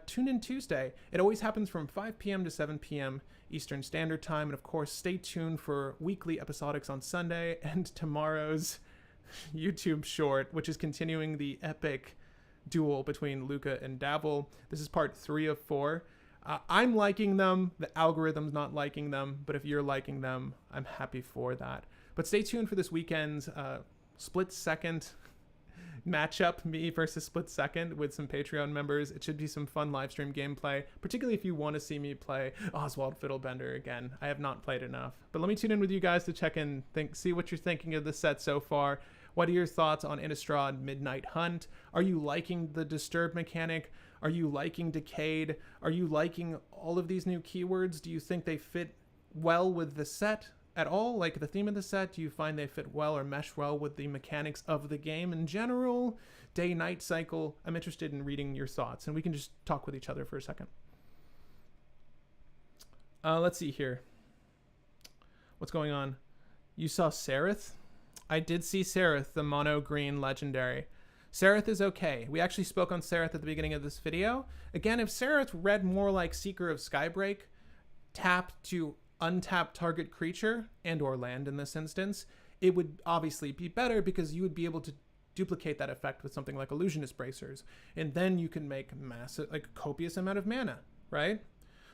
tune in Tuesday. It always happens from 5 p.m. to 7 p.m. Eastern Standard Time. And of course, stay tuned for weekly episodics on Sunday and tomorrow's YouTube short, which is continuing the epic duel between Luca and Dabble. This is part 3 of 4. I'm liking them, the algorithm's not liking them, but if you're liking them, I'm happy for that. But stay tuned for this weekend's split second matchup, me versus split second, with some Patreon members. It should be some fun live stream gameplay, particularly if you want to see me play Oswald Fiddlebender again. I have not played enough. But let me tune in with you guys to check in, see what you're thinking of the set so far. What are your thoughts on Innistrad Midnight Hunt? Are you liking the Disturb mechanic? Are you liking Decayed? Are you liking all of these new keywords? Do you think they fit well with the set at all? Like the theme of the set, do you find they fit well or mesh well with the mechanics of the game in general? Day-night cycle? I'm interested in reading your thoughts, and we can just talk with each other for a second. Let's see here. What's going on? You saw Sereth? I did see Sereth, the mono green legendary. Sereth is okay. We actually spoke on Sereth at the beginning of this video. Again, if Sereth read more like Seeker of Skybreak, tap to untap target creature and or land in this instance, it would obviously be better because you would be able to duplicate that effect with something like Illusionist Bracers. And then you can make massive, like copious amount of mana, right?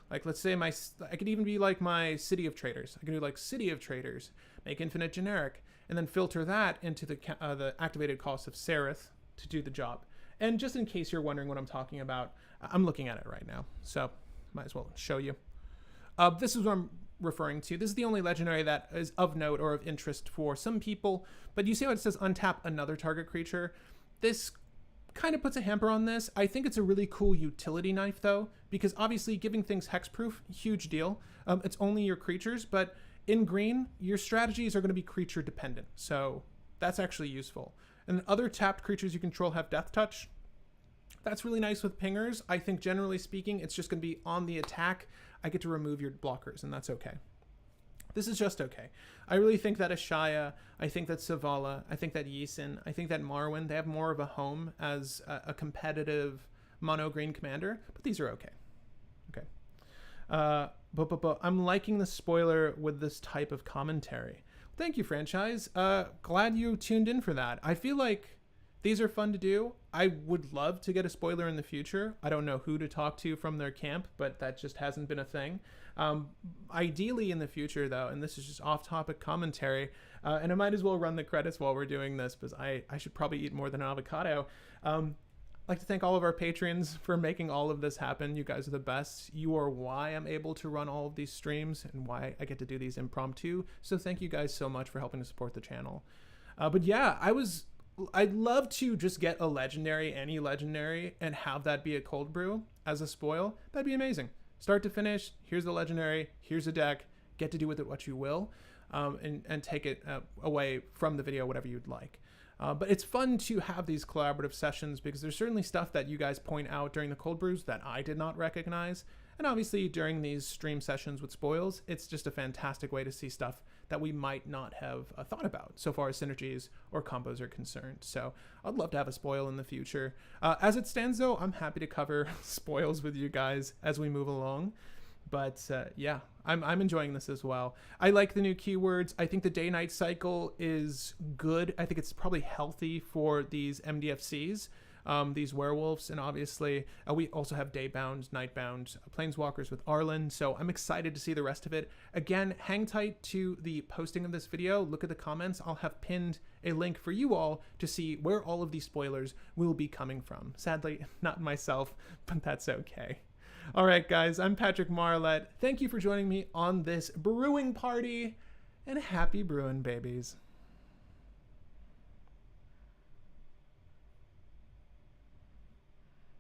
Like let's say I could even be like my City of Traders. I can do like City of Traders, make infinite generic, and then filter that into the activated cost of Sereth to do the job. And just in case you're wondering what I'm talking about, I'm looking at it right now, so might as well show you. This is what I'm referring to. This is the only legendary that is of note or of interest for some people, but you see how it says untap another target creature? This kind of puts a hamper on this. I think it's a really cool utility knife though, because obviously giving things hexproof, huge deal. It's only your creatures, but in green, your strategies are going to be creature dependent, so that's actually useful. And other tapped creatures you control have Death Touch. That's really nice with pingers. I think generally speaking, it's just going to be on the attack. I get to remove your blockers, and that's okay. This is just okay. I really think that Ashaya, I think that Savala, I think that Yisin, I think that Marwyn, they have more of a home as a competitive mono green commander, but these are okay. Okay. But I'm liking the spoiler with this type of commentary. Thank you, franchise. Glad you tuned in for that. I feel like these are fun to do. I would love to get a spoiler in the future. I don't know who to talk to from their camp, but that just hasn't been a thing. Ideally in the future, though, and this is just off-topic commentary, and I might as well run the credits while we're doing this because I should probably eat more than an avocado. I'd like to thank all of our patrons for making all of this happen. You guys are the best. You are why I'm able to run all of these streams and why I get to do these impromptu. So thank you guys so much for helping to support the channel. But yeah, I'd love to just get a legendary, any legendary, and have that be a cold brew as a spoil. That'd be amazing. Start to finish, here's the legendary, here's a deck, get to do with it what you will, and take it away from the video, whatever you'd like. But it's fun to have these collaborative sessions because there's certainly stuff that you guys point out during the cold brews that I did not recognize. And obviously during these stream sessions with spoils, it's just a fantastic way to see stuff that we might not have thought about so far as synergies or combos are concerned. So I'd love to have a spoil in the future. As it stands though, I'm happy to cover spoils with you guys as we move along. But yeah, I'm enjoying this as well. I like the new keywords. I think the day-night cycle is good. I think it's probably healthy for these MDFCs, these werewolves, and obviously we also have day-bound, night-bound planeswalkers with Arlen, so I'm excited to see the rest of it. Again, hang tight to the posting of this video. Look at the comments. I'll have pinned a link for you all to see where all of these spoilers will be coming from. Sadly, not myself, but that's okay. All right, guys, I'm Patrick Marlett. Thank you for joining me on this brewing party, and happy brewing, babies.